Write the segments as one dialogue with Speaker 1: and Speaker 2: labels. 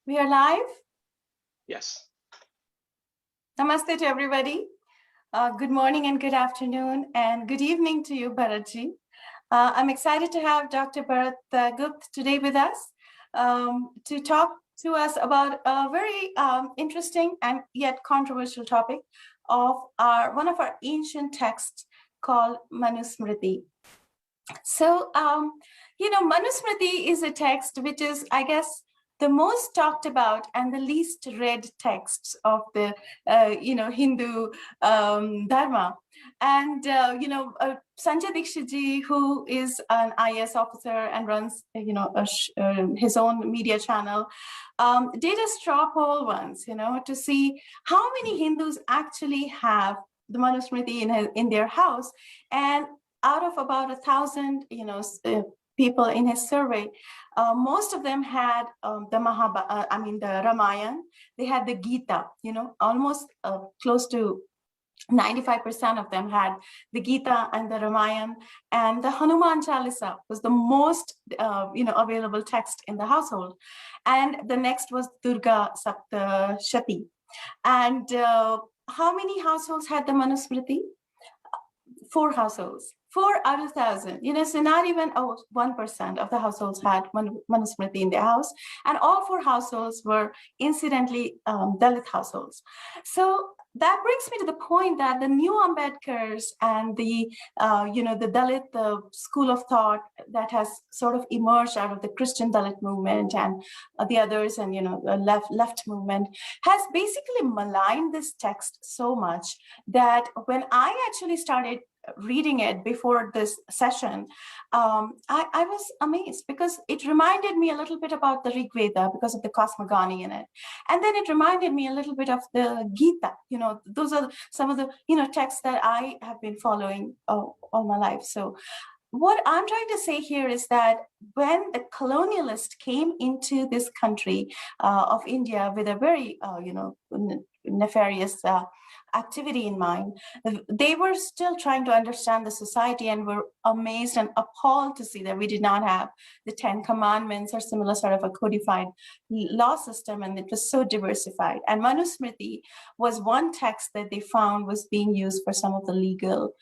Speaker 1: We are live?
Speaker 2: Yes.
Speaker 1: Namaste to everybody. Good morning and good afternoon and good evening to you, Bharatji. I'm excited to have Dr. Bharat Gupta today with us to talk to us about a very interesting and yet controversial topic of one of our ancient texts called Manusmriti. So, Manusmriti is a text which is, I guess, the most talked about and the least read texts of the, Hindu Dharma. And, Sanjay Dikshitji, who is an IAS officer and runs, his own media channel, did a straw poll once, to see how many Hindus actually have the Manusmriti in their house. And out of about 1,000, people in his survey, most of them had the Ramayana. They had the Gita. Almost close to 95% of them had the Gita and the Ramayana, and the Hanuman Chalisa was the most available text in the household. And the next was Durga Saptashati. And how many households had the Manusmriti? 4 households. 4 out of 1,000, so not even 1% of the households had Manusmriti in their house, and all 4 households were incidentally Dalit households. So that brings me to the point that the new Ambedkars and the Dalit school of thought that has sort of emerged out of the Christian Dalit movement and the others, and the left movement has basically maligned this text so much that when I actually started reading it before this session, I was amazed because it reminded me a little bit about the Rig Veda because of the cosmogony in it. And then it reminded me a little bit of the Gita. Those are some of the, texts that I have been following all my life. So what I'm trying to say here is that when the colonialist came into this country of India with a very, nefarious activity in mind, they were still trying to understand the society and were amazed and appalled to see that we did not have the 10 commandments or similar sort of a codified law system, and it was so diversified. And Manusmriti was one text that they found was being used for some of the legal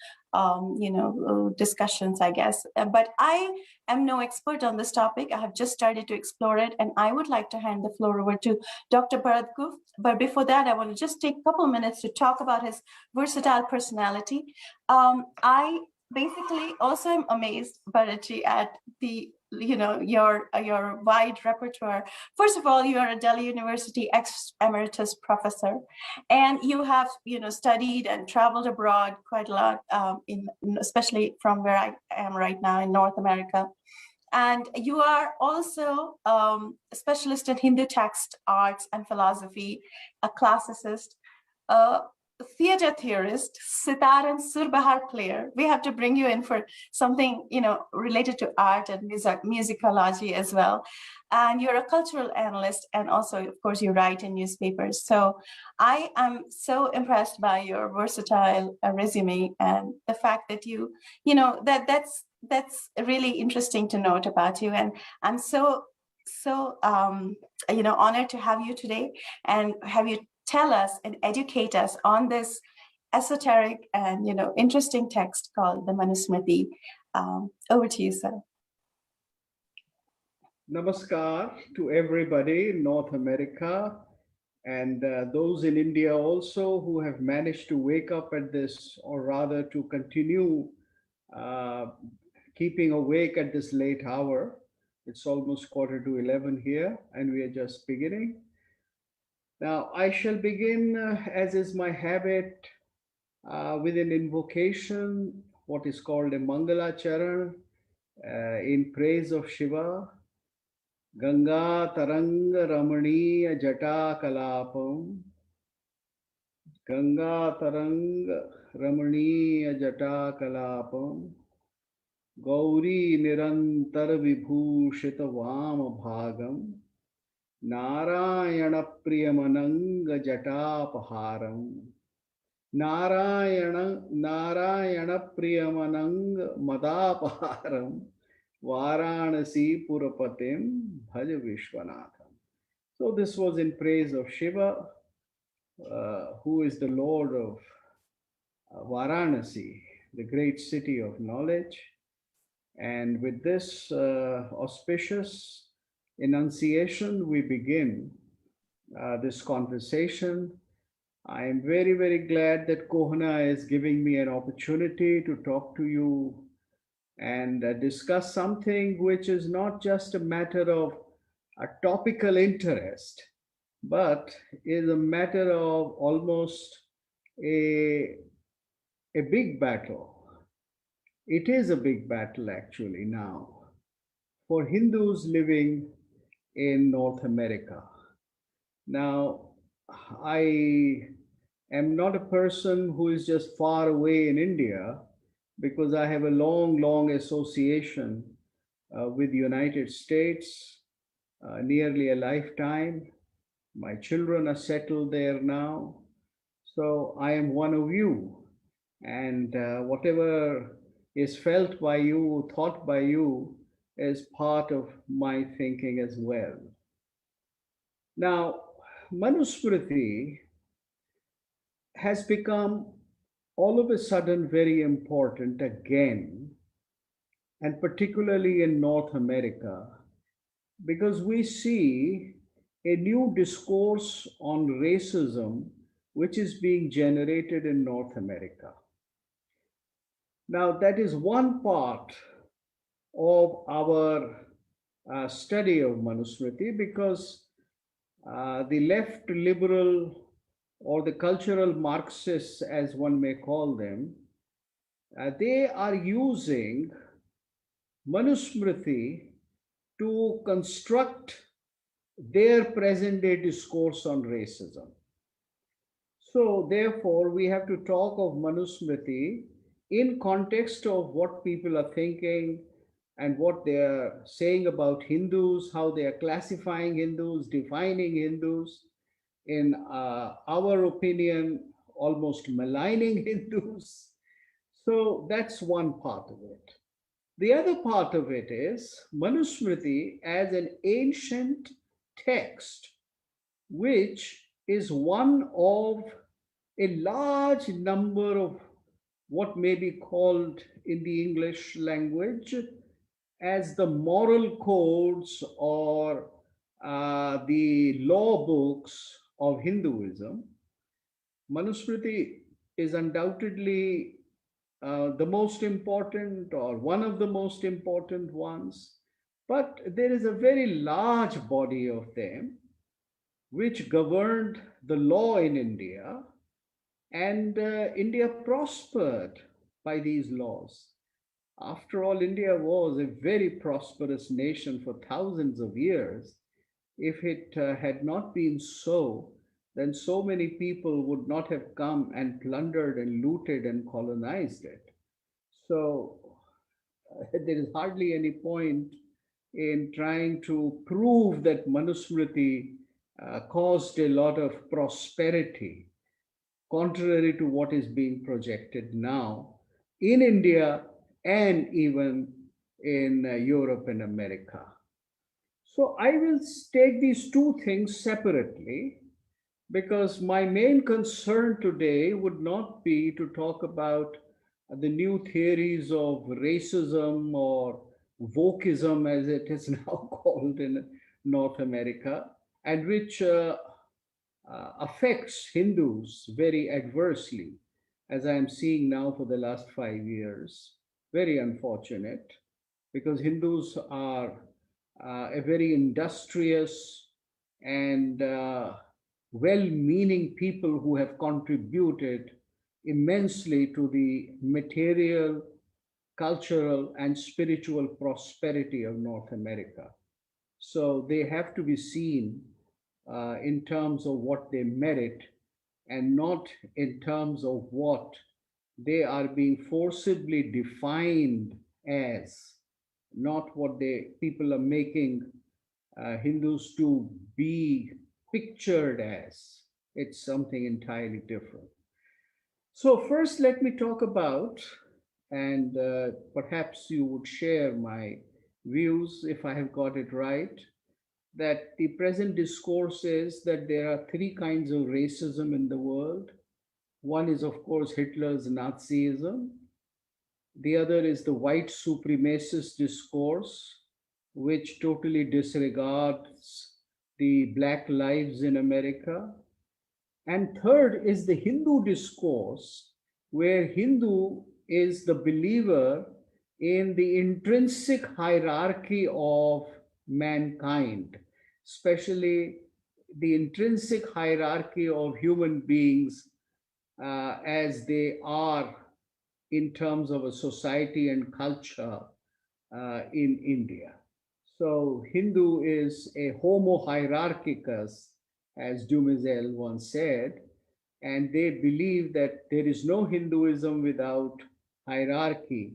Speaker 1: discussions, I guess. But I am no expert on this topic. I have just started to explore it, and I would like to hand the floor over to Dr. Bharat Gupta. But before that, I want to just take a couple minutes to talk about his versatile personality. I basically also am amazed, Bharatji, at the your wide repertoire. First of all, you are a Delhi University emeritus professor, and you have studied and traveled abroad quite a lot, especially from where I am right now in North America. And you are also a specialist in Hindu text, arts, and philosophy, a classicist, a theater theorist, sitar and surbahar player. We have to bring you in for something, related to art and musicology as well. And you're a cultural analyst, and also, of course, you write in newspapers. So I am so impressed by your versatile resume and the fact that that's really interesting to note about you. And I'm so honored to have you today and have you tell us and educate us on this esoteric and interesting text called the Manusmriti. Over to you, sir.
Speaker 3: Namaskar to everybody in North America and those in India also who have managed to wake up at this, or rather to continue keeping awake at this late hour. It's almost 11:15 here, and we are just beginning. Now, I shall begin, as is my habit, with an invocation, what is called a Mangala Charan, in praise of Shiva. Ganga Taranga Ramaniya Jata Kalapam. Ganga Taranga Ramaniya Jata Kalapam. Gauri Nirantar Vibhushita Vama Bhagam. Narayana Priyamananga Jatapaharam. Narayana Priyamananga Madapaharam. Varanasi Purapatim Bhaja Vishwanatham. So this was in praise of Shiva, who is the Lord of Varanasi, the great city of knowledge. And with this auspicious enunciation, we begin this conversation. I am very, very glad that Kohana is giving me an opportunity to talk to you and discuss something which is not just a matter of a topical interest, but is a matter of almost a, a big battle. It is a big battle actually now for Hindus living in North America. Now, I am not a person who is just far away in India because I have a long, long association with the United States, nearly a lifetime. My children are settled there now. So I am one of you. And whatever is felt by you, thought by you, is part of my thinking as well. Now, Manusmriti has become all of a sudden very important again, and particularly in North America, because we see a new discourse on racism which is being generated in North America. Now, that is one part of our study of Manusmriti because the left liberal or the cultural Marxists, as one may call them, they are using Manusmriti to construct their present day discourse on racism. So, therefore, we have to talk of Manusmriti in context of what people are thinking and what they are saying about Hindus, how they are classifying Hindus, defining Hindus, in our opinion, almost maligning Hindus. So that's one part of it. The other part of it is Manusmriti as an ancient text, which is one of a large number of what may be called in the English language as the moral codes or the law books of Hinduism. Manusmriti is undoubtedly the most important or one of the most important ones, but there is a very large body of them which governed the law in India, and India prospered by these laws. After all, India was a very prosperous nation for thousands of years. If it had not been so, then so many people would not have come and plundered and looted and colonized it. So there is hardly any point in trying to prove that Manusmriti caused a lot of prosperity, contrary to what is being projected now in India and even in Europe and America. So I will take these two things separately because my main concern today would not be to talk about the new theories of racism or wokeism, as it is now called in North America, and which affects Hindus very adversely, as I am seeing now for the last 5 years. Very unfortunate because Hindus are a very industrious and well meaning people who have contributed immensely to the material, cultural, and spiritual prosperity of North America. So they have to be seen in terms of what they merit and not in terms of what they are being forcibly defined as, not what they people are making Hindus to be pictured as. It's something entirely different. So, first, let me talk about, and perhaps you would share my views if I have got it right. that the present discourse is that there are three kinds of racism in the world. One is, of course, Hitler's Nazism. The other is the white supremacist discourse, which totally disregards the black lives in America. And third is the Hindu discourse, where Hindu is the believer in the intrinsic hierarchy of mankind, especially the intrinsic hierarchy of human beings as they are in terms of a society and culture in India. So Hindu is a homo hierarchicus, as Dumazel once said, and they believe that there is no Hinduism without hierarchy,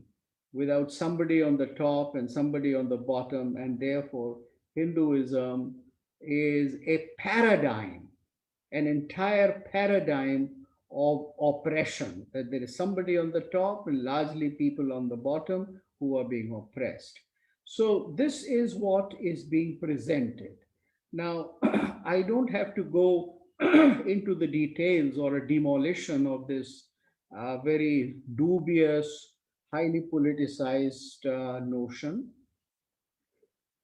Speaker 3: without somebody on the top and somebody on the bottom, and therefore Hinduism is a paradigm, an entire paradigm of oppression, that there is somebody on the top and largely people on the bottom who are being oppressed. So, this is what is being presented. Now, I don't have to go into the details or a demolition of this very dubious, highly politicized notion.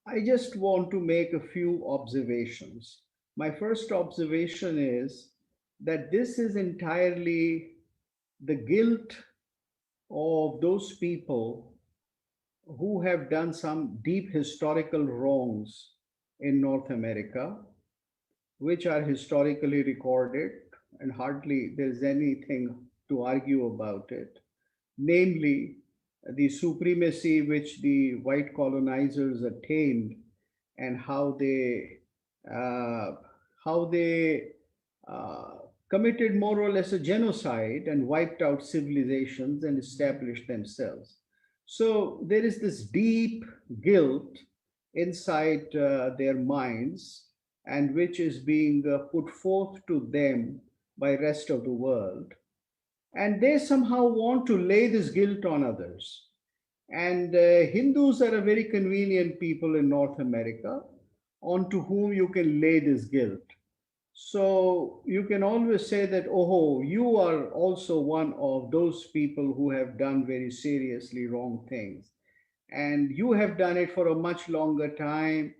Speaker 3: I just want to make a few observations. My first observation is that this is entirely the guilt of those people who have done some deep historical wrongs in North America, which are historically recorded, and hardly there's anything to argue about it. Namely, the supremacy which the white colonizers attained, and uh, how they uh, committed more or less a genocide and wiped out civilizations and established themselves. So there is this deep guilt inside their minds, and which is being put forth to them by rest of the world, and they somehow want to lay this guilt on others. And Hindus are a very convenient people in North America onto whom you can lay this guilt. So you can always say that, oh, you are also one of those people who have done very seriously wrong things. And you have done it for a much longer time.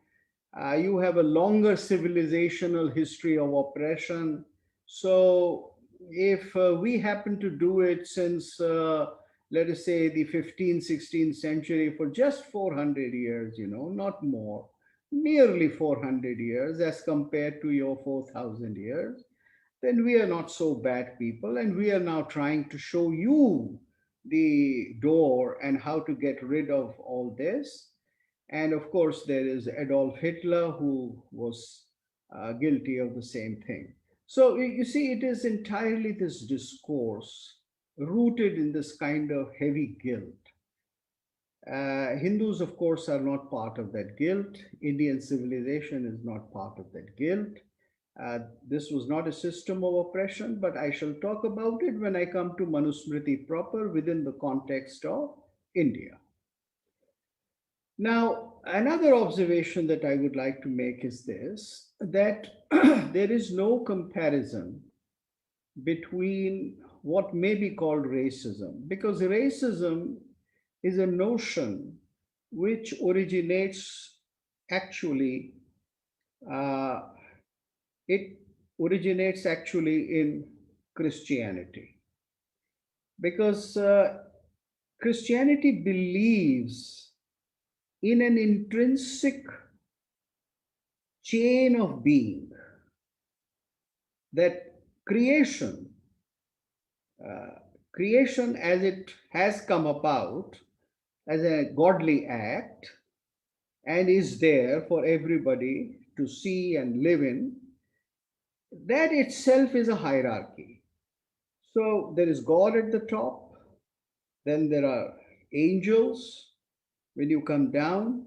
Speaker 3: You have a longer civilizational history of oppression. So, if we happen to do it since, let us say, the 15th, 16th century for just 400 years, not more, merely 400 years as compared to your 4,000 years, then we are not so bad people. And we are now trying to show you the door and how to get rid of all this. And of course, there is Adolf Hitler, who was guilty of the same thing. So you see, it is entirely this discourse rooted in this kind of heavy guilt. Hindus, of course, are not part of that guilt. Indian civilization is not part of that guilt. This was not a system of oppression, but I shall talk about it when I come to Manusmriti proper within the context of India. Now, another observation that I would like to make is this, that there is no comparison between what may be called racism, because racism is a notion which originates actually, uh, it originates actually in Christianity, because Christianity believes in an intrinsic chain of being, that creation, uh, creation as it has come about as a godly act and is there for everybody to see and live in, that itself is a hierarchy. So there is God at the top, then there are angels when you come down,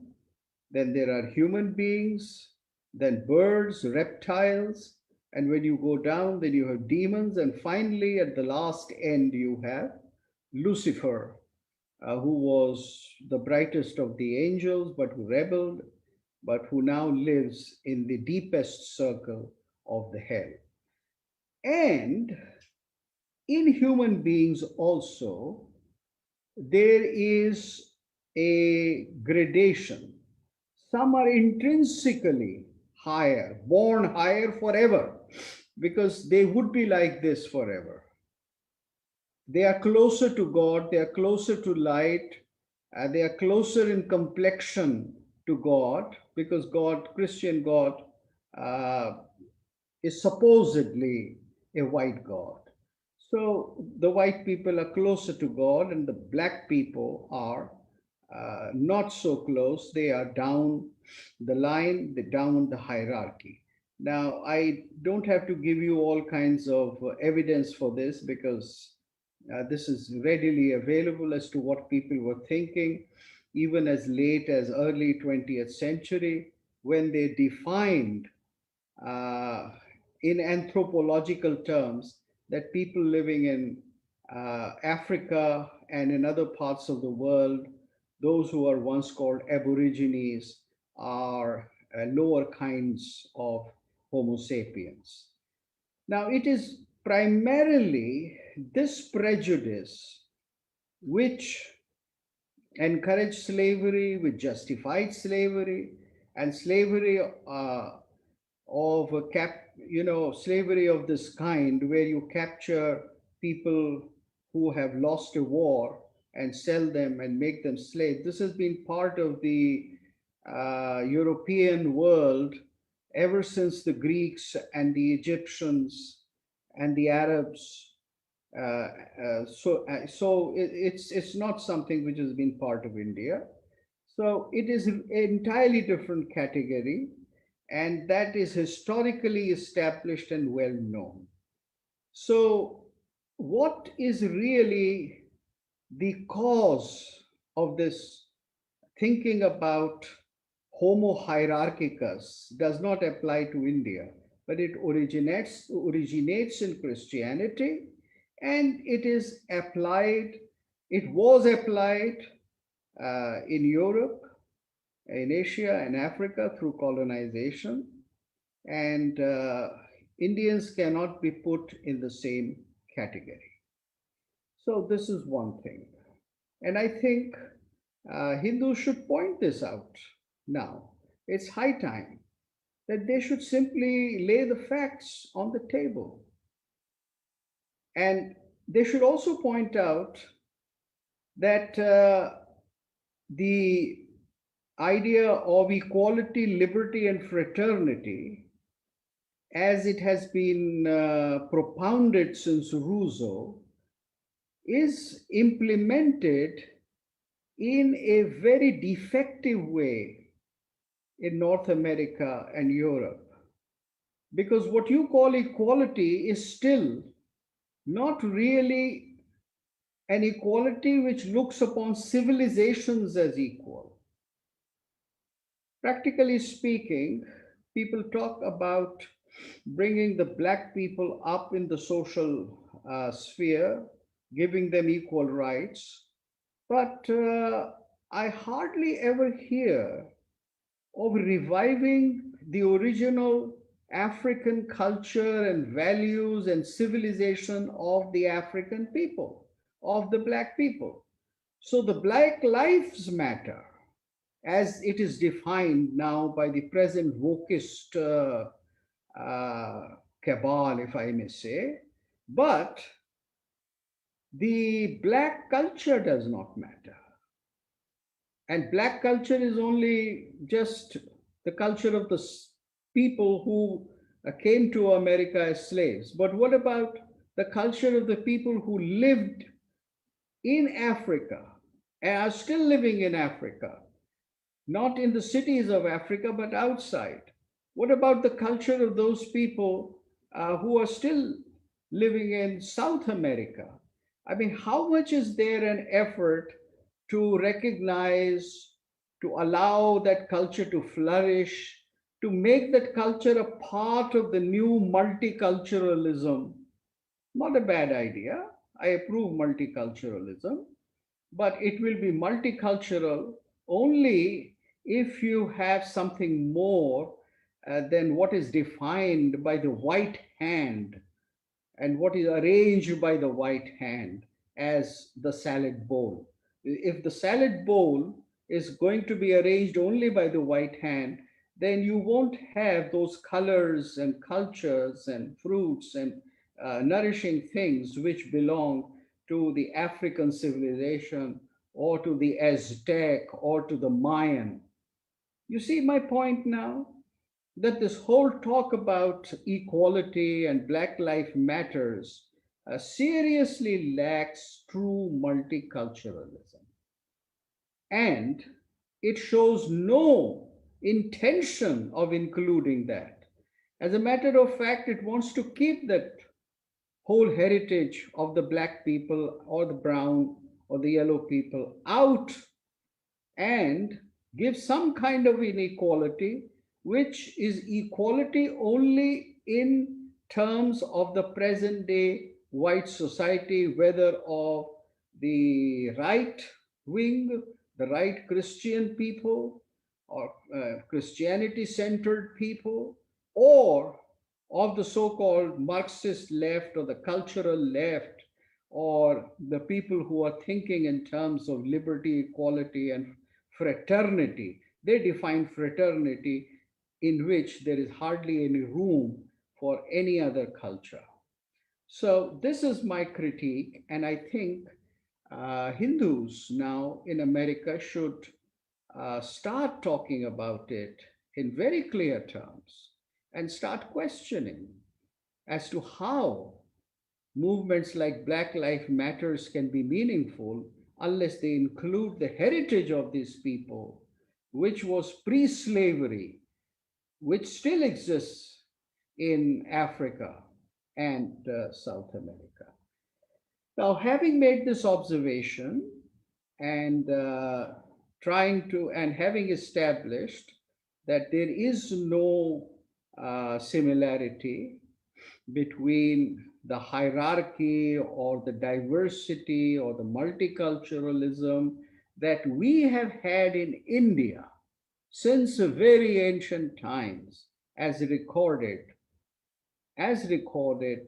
Speaker 3: then there are human beings, then birds, reptiles, and when you go down, then you have demons, and finally, at the last end, you have Lucifer, who was the brightest of the angels but who rebelled. but who now lives in the deepest circle of the hell. And in human beings also, there is a gradation. Some are intrinsically higher, born higher forever, because they would be like this forever. They are closer to God, they are closer to light, they are closer in complexion to God, because God, Christian God, uh, is supposedly a white God. So the white people are closer to God, and the black people are not so close. They are down the line, they're down the hierarchy. Now, I don't have to give you all kinds of evidence for this, because this is readily available as to what people were thinking, even as late as early 20th century, when they defined uh, in anthropological terms that people living in Africa and in other parts of the world, those who are once called Aborigines, are lower kinds of Homo sapiens. Now, it is primarily this prejudice which encouraged slavery, which justified slavery, and slavery of slavery of this kind, where you capture people who have lost a war and sell them and make them slaves. This has been part of the European world ever since the Greeks and the Egyptians and the Arabs. It's not something which has been part of India. So it is an entirely different category, and that is historically established and well known. So, what is really the cause of this thinking about Homo hierarchicus does not apply to India, but it originates in Christianity, and it is applied. It was applied in Europe, in Asia and Africa through colonization, and Indians cannot be put in the same category. So, this is one thing. And I think Hindus should point this out now. It's high time that they should simply lay the facts on the table. And they should also point out that the idea of equality, liberty, and fraternity, as it has been propounded since Rousseau, is implemented in a very defective way in North America and Europe. Because what you call equality is still not really an equality which looks upon civilizations as equal. Practically speaking, people talk about bringing the black people up in the social sphere, giving them equal rights. But I hardly ever hear of reviving the original African culture and values and civilization of the African people, of the black people. So the Black Lives Matter, as it is defined now by the present wokist cabal, if I may say, but the black culture does not matter. And black culture is only just the culture of the people who came to America as slaves. But what about the culture of the people who lived in Africa and are still living in Africa? Not in the cities of Africa, but outside. What about the culture of those people who are still living in South America? I mean, how much is there an effort to recognize, to allow that culture to flourish, to make that culture a part of the new multiculturalism? Not a bad idea. I approve multiculturalism, but it will be multicultural only if you have something more than what is defined by the white hand and what is arranged by the white hand as the salad bowl. If the salad bowl is going to be arranged only by the white hand, then you won't have those colors and cultures and fruits and nourishing things which belong to the African civilization or to the Aztec or to the Mayan. You see my point now? That this whole talk about equality and Black Lives Matters seriously lacks true multiculturalism. And it shows no intention of including that. As a matter of fact, it wants to keep that whole heritage of the black people or the brown or the yellow people out and give some kind of inequality, which is equality only in terms of the present day white society, whether of the right wing, the right Christian people, or Christianity centered people, or of the so called Marxist left or the cultural left, or the people who are thinking in terms of liberty, equality, and fraternity. They define fraternity in which there is hardly any room for any other culture. So, this is my critique, and I think Hindus now in America should start talking about it in very clear terms and start questioning as to how movements like Black Lives Matters can be meaningful unless they include the heritage of these people, which was pre slavery, which still exists in Africa and South America. Now, having made this observation and trying to, and having established that there is no similarity between the hierarchy or the diversity or the multiculturalism that we have had in India since very ancient times, as recorded, as recorded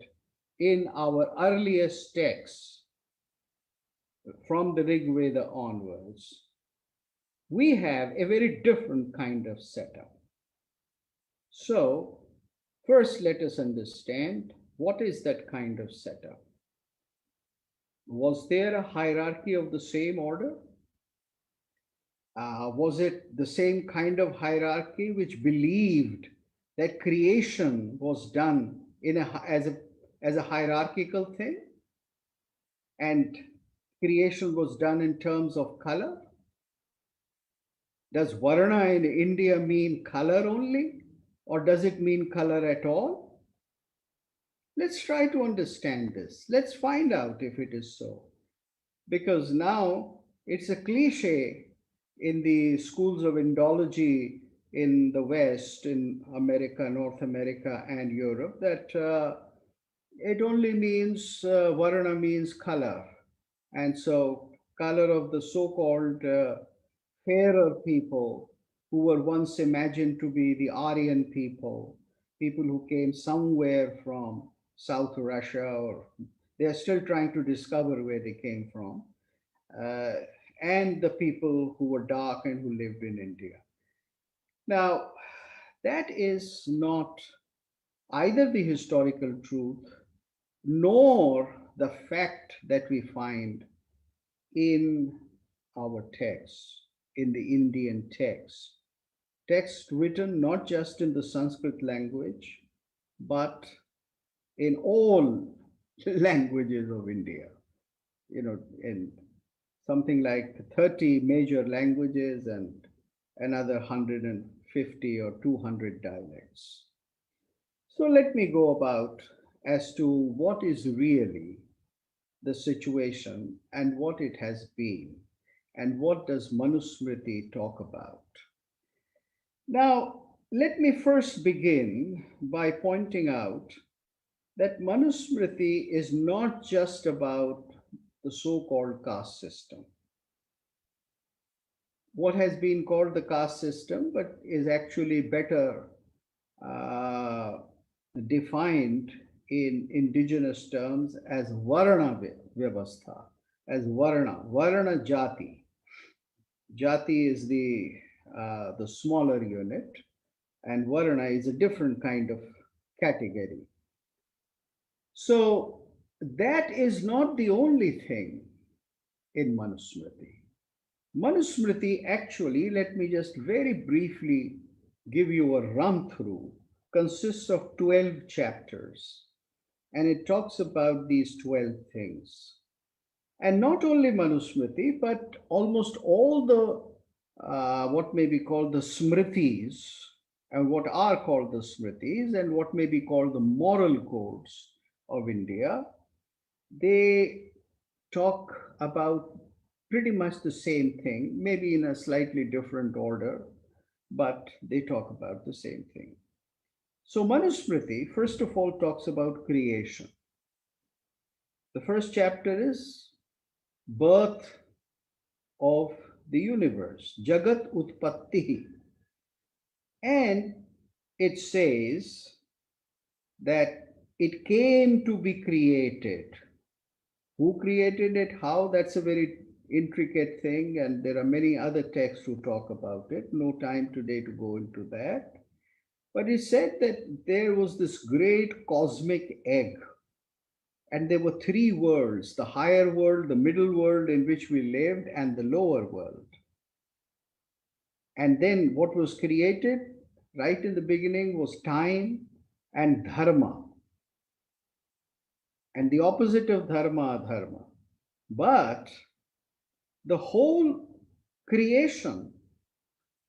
Speaker 3: in our earliest texts from the Rig Veda onwards, we have a very different kind of setup. So, first let us understand what is that kind of setup. Was there a hierarchy of the same order? Was it the same kind of hierarchy which believed that creation was done as a hierarchical thing and creation was done in terms of color? Does Varna in India mean color only, or does it mean color at all? Let's try to understand this. Let's find out if it is so. Because now it's a cliche in the schools of Indology in the West, in America, North America, and Europe, that it only means, Varna means color. And so, color of the so called fairer people who were once imagined to be the Aryan people, people who came somewhere from South Russia, or they are still trying to discover where they came from, uh, and the people who were dark and who lived in India. Now, that is not either the historical truth nor the fact that we find in our texts, in the Indian texts. Text written not just in the Sanskrit language, but in all languages of India, in something like 30 major languages and another 150 or 200 dialects. So let me go about as to what is really the situation and what it has been and what does Manusmriti talk about. Now, let me first begin by pointing out that Manusmriti is not just about the so called caste system. what has been called the caste system, but is actually better uh, defined in indigenous terms as Varna Vyavastha, as Varna Jati. Jati is the smaller unit, and Varna is a different kind of category. So that is not the only thing in Manusmriti. Manusmriti actually, let me just very briefly give you a run through, consists of 12 chapters, and it talks about these 12 things. And not only Manusmriti, but almost all the what may be called the Smritis, and what are called the Smritis, and what may be called the moral codes of India, they talk about pretty much the same thing, maybe in a slightly different order, but they talk about the same thing. So, Manusmriti, first of all, talks about creation. The first chapter is birth of the universe, Jagat Utpattihi. And it says that it came to be created. Who created it? How? That's a very intricate thing, and there are many other texts who talk about it. No time today to go into that. But it said that there was this great cosmic egg, and there were three worlds: the higher world, the middle world in which we lived, and the lower world. And then what was created right in the beginning was time and dharma, and the opposite of dharma, adharma. But the whole creation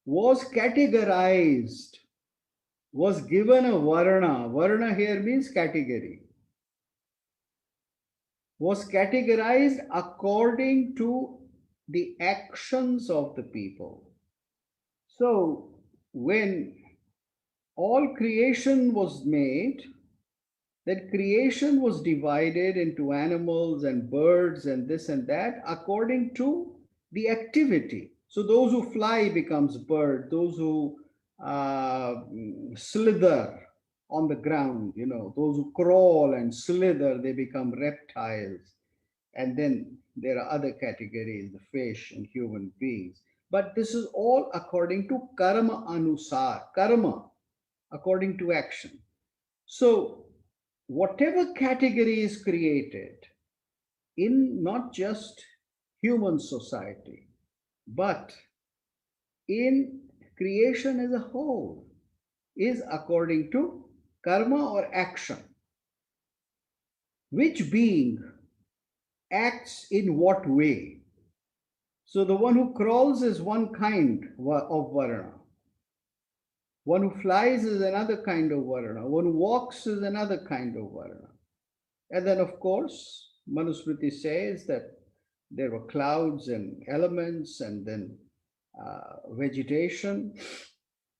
Speaker 3: was categorized, was given a varna. Varna here means category, was categorized according to the actions of the people. So when all creation was made, that creation was divided into animals and birds and this and that according to the activity. So those who fly becomes bird, those who slither on the ground, those who crawl and slither, they become reptiles. And then there are other categories, the fish and human beings. But this is all according to karma anusar, karma, according to action. So whatever category is created in not just human society, but in creation as a whole, is according to karma or action. Which being acts in what way? So the one who crawls is one kind of varna. One who flies is another kind of varna. One who walks is another kind of varna. And then, of course, Manusmriti says that there were clouds and elements, and then vegetation,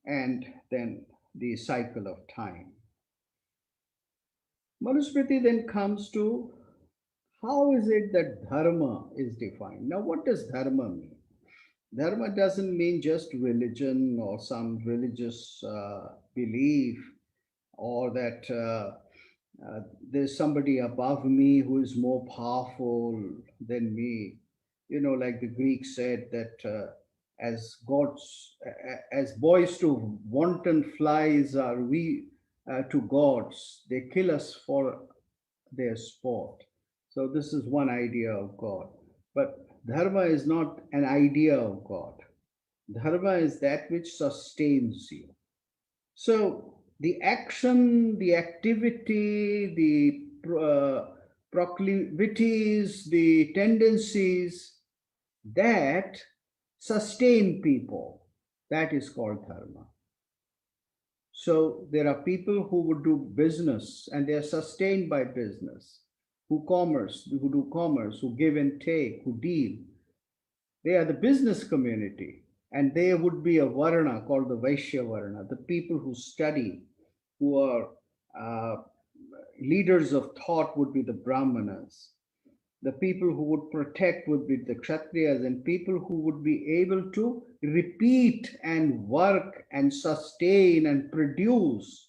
Speaker 3: and then the cycle of time. Manusmriti then comes to how is it that dharma is defined? Now, what does dharma mean? Dharma doesn't mean just religion or some religious belief, or that there's somebody above me who is more powerful than me. Like the Greeks said that as boys to wanton flies are we to gods, they kill us for their sport. So this is one idea of God. But dharma is not an idea of God. Dharma is that which sustains you. So the action, the activity, the proclivities, the tendencies that sustain people, that is called dharma. So there are people who would do business and they are sustained by business, who do commerce, who give and take, who deal. They are the business community. And there would be a varna called the Vaishya Varna, the people who study, who are uh, leaders of thought would be the Brahmanas. The people who would protect would be the Kshatriyas, and people who would be able to repeat and work and sustain and produce,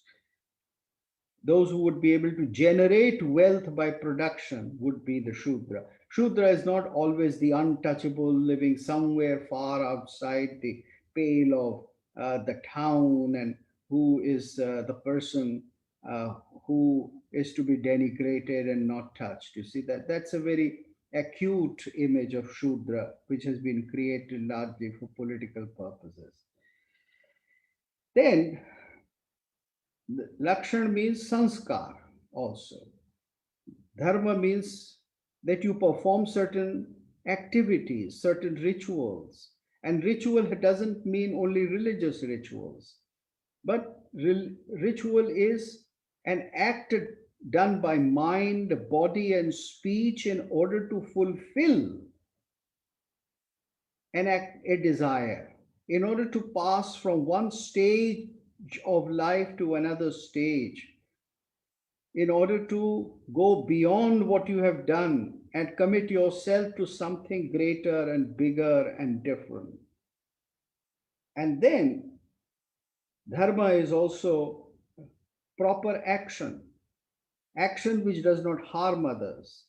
Speaker 3: those who would be able to generate wealth by production would be the Shudra. Shudra is not always the untouchable living somewhere far outside the pale of the town, and who is the person uh, who is to be denigrated and not touched. You see, that's a very acute image of Shudra, which has been created largely for political purposes. Then, Lakshan means sanskar also. Dharma means that you perform certain activities, certain rituals. And ritual doesn't mean only religious rituals, but ritual is an act done by mind, body, and speech in order to fulfill a desire, in order to pass from one stage of life to another stage, in order to go beyond what you have done and commit yourself to something greater and bigger and different. And then dharma is also proper action, action which does not harm others.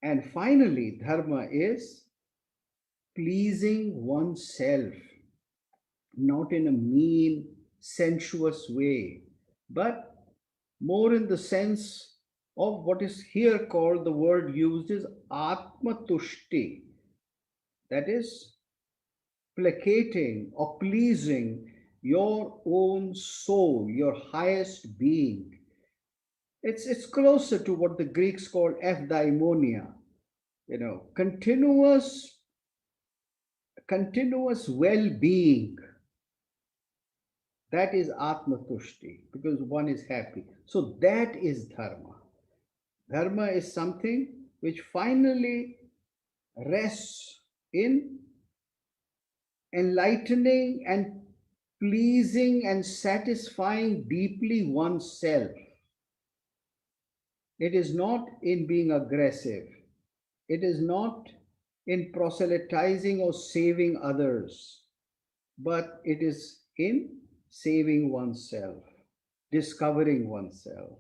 Speaker 3: And finally, dharma is pleasing oneself, not in a mean, sensuous way, but more in the sense of what is here called, the word used is atmatushti, that is placating or pleasing your own soul, your highest being. It's closer to what the Greeks call eudaimonia, continuous well-being. That is atmatushti, because one is happy. So that is dharma. Dharma is something which finally rests in enlightening and pleasing and satisfying deeply oneself. It is not in being aggressive. It is not in proselytizing or saving others, but it is in saving oneself, discovering oneself.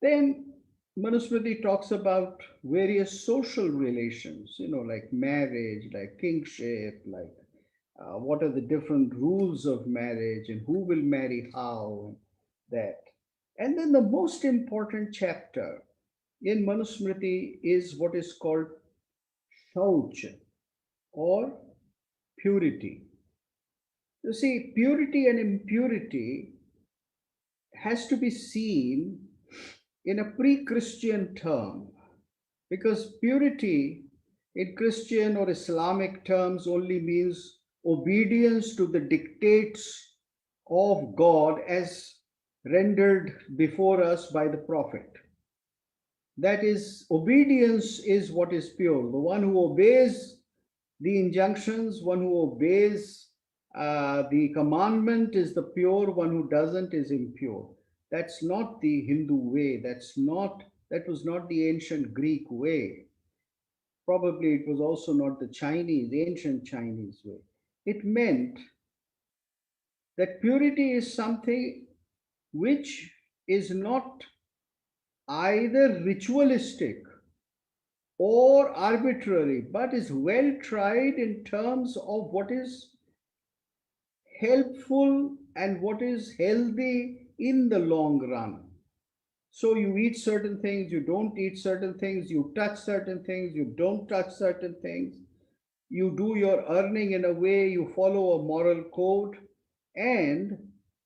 Speaker 3: Then Manusmriti talks about various social relations, like marriage, like kingship, like what are the different rules of marriage and who will marry how, that. And then the most important chapter in Manusmriti is what is called Shauch, or purity. You see, purity and impurity has to be seen in a pre Christian term, because purity in Christian or Islamic terms only means obedience to the dictates of God as rendered before us by the prophet. That is, obedience is what is pure. The one who obeys the injunctions, one who obeys the commandment is the pure, one who doesn't is impure. That's not the Hindu way. That was not the ancient Greek way. Probably it was also not the ancient Chinese way. It meant that purity is something which is not either ritualistic or arbitrary, but is well tried in terms of what is helpful and what is healthy in the long run. So you eat certain things, you don't eat certain things, you touch certain things, you don't touch certain things. You do your earning in a way, you follow a moral code, and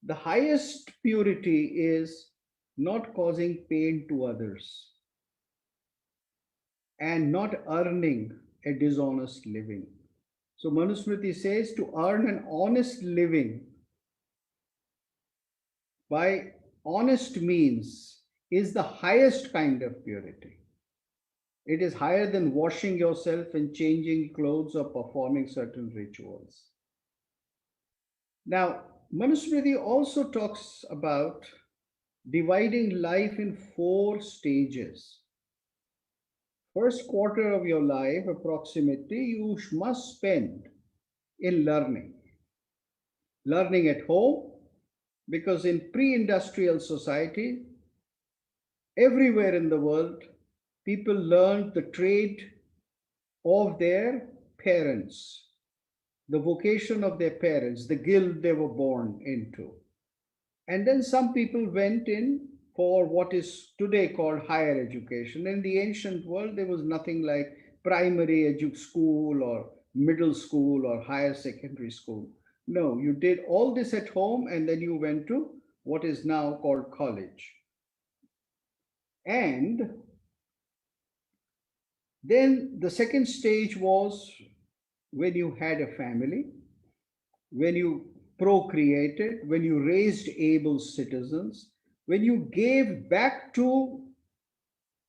Speaker 3: the highest purity is not causing pain to others and not earning a dishonest living. So Manusmriti says to earn an honest living by honest means is the highest kind of purity. It is higher than washing yourself and changing clothes or performing certain rituals. Now, Manusmriti also talks about dividing life in four stages. First quarter of your life, approximately, you must spend in learning. Learning at home, because in pre industrial society, everywhere in the world, people learned the trade of their parents, the vocation of their parents, the guild they were born into. And then some people went in for what is today called higher education. In the ancient world, there was nothing like primary school or middle school or higher secondary school. No, you did all this at home and then you went to what is now called college. And then the second stage was when you had a family, when you procreated, when you raised able citizens, when you gave back to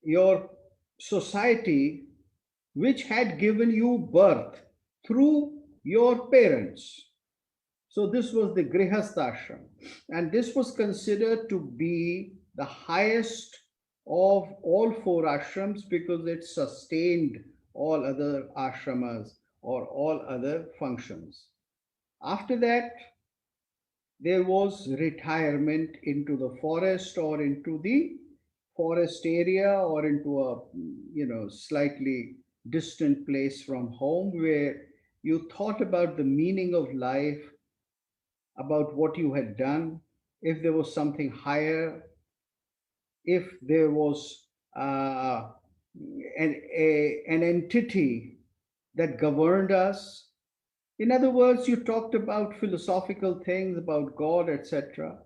Speaker 3: your society which had given you birth through your parents. So, this was the Grihasthashram, and this was considered to be the highest of all four ashrams because it sustained all other ashramas or all other functions. After that, there was retirement into the forest or into the forest area or into a slightly distant place from home where you thought about the meaning of life, about what you had done, if there was something higher, if there was an entity that governed us. In other words, you talked about philosophical things, about God, etc.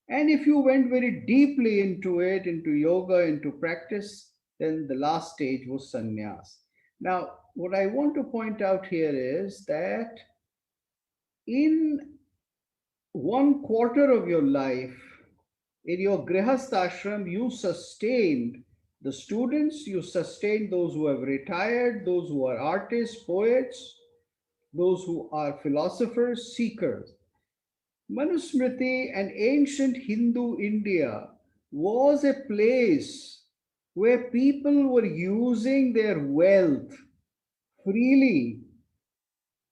Speaker 3: And if you went very deeply into it, into yoga, into practice, then the last stage was sannyas. Now, what I want to point out here is that in one quarter of your life, in your grihastha ashram, you sustained the students, you sustained those who have retired, those who are artists, poets, those who are philosophers, seekers. Manusmriti and ancient Hindu India was a place where people were using their wealth freely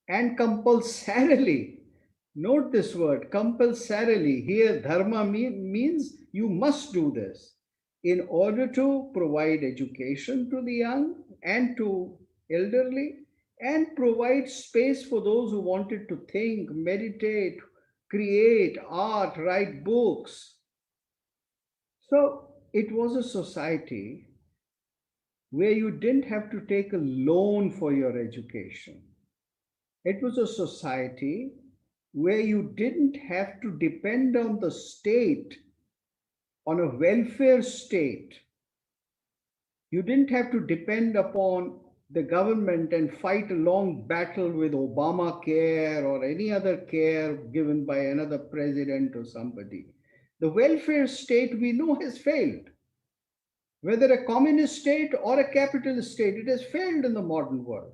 Speaker 3: and compulsorily. Note this word, compulsorily. Here, dharma means you must do this in order to provide education to the young and to elderly and provide space for those who wanted to think, meditate, create art, write books. So it was a society where you didn't have to take a loan for your education. It was a society where you didn't have to depend on the state, on a welfare state. You didn't have to depend upon the government and fight a long battle with Obamacare or any other care given by another president or somebody. The welfare state we know has failed. Whether a communist state or a capitalist state, it has failed in the modern world.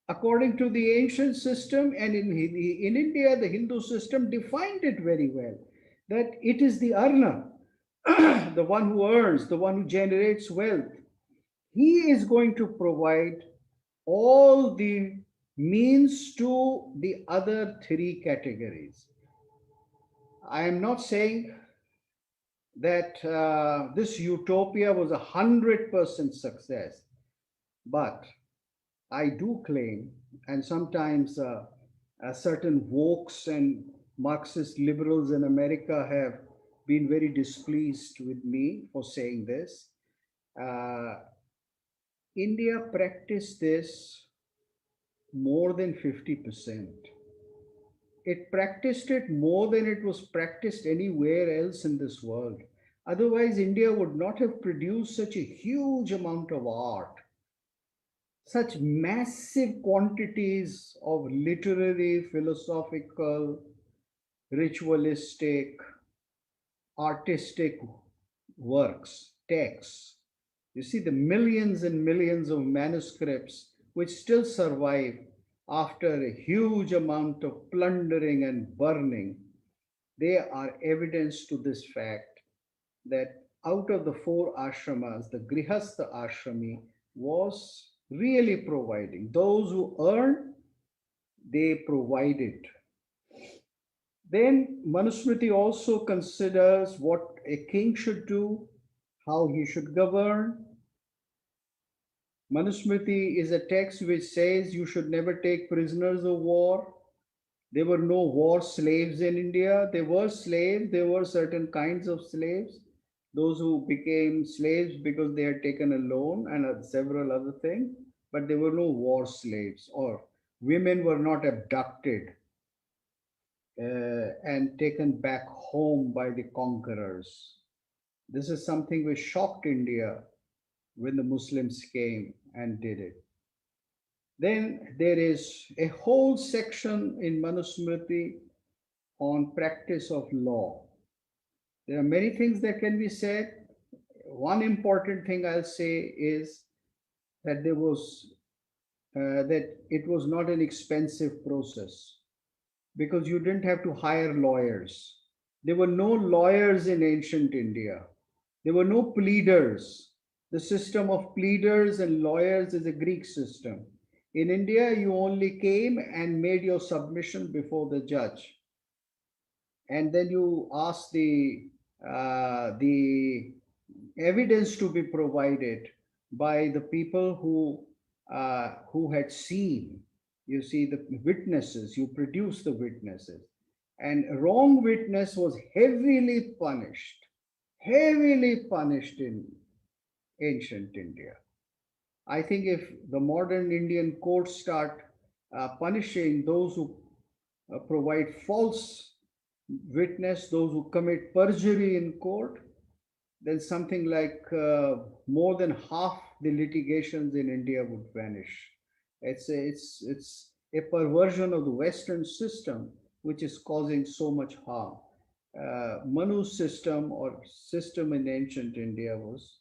Speaker 3: According to the ancient system, and in India, the Hindu system defined it very well that it is the earner, the one who earns, the one who generates wealth. He is going to provide all the means to the other three categories. I am not saying that this utopia was 100% success, but I do claim, and sometimes certain wokes and Marxist liberals in America have been very displeased with me for saying this. Uh, India practiced this more than 50%. It practiced it more than it was practiced anywhere else in this world. Otherwise, India would not have produced such a huge amount of art, such massive quantities of literary, philosophical, ritualistic, artistic works, texts. You see the millions and millions of manuscripts which still survive after a huge amount of plundering and burning. They are evidence to this fact that out of the four ashramas, the Grihastha ashrami was really providing. Those who earned, they provided. Then Manusmriti also considers what a king should do, how he should govern. Manusmriti is a text which says you should never take prisoners of war. There were no war slaves in India. There were slaves, there were certain kinds of slaves, those who became slaves because they had taken a loan and several other things, but there were no war slaves, or women were not abducted and taken back home by the conquerors. This is something which shocked India when the Muslims came and did it. Then there is a whole section in Manusmriti on practice of law. There are many things that can be said. One important thing I'll say is that that it was not an expensive process because you didn't have to hire lawyers. There were no lawyers in ancient India. There were no pleaders. The system of pleaders and lawyers is a Greek system. In India, you only came and made your submission before the judge, and then you ask the evidence to be provided by the people who had seen. You see the witnesses. You produce the witnesses, and a wrong witness was heavily punished in ancient India. I think if the modern Indian courts start punishing those who provide false witness, those who commit perjury in court, then something like more than half the litigations in India would vanish. It's a perversion of the Western system which is causing so much harm. Manu's system or system in ancient India was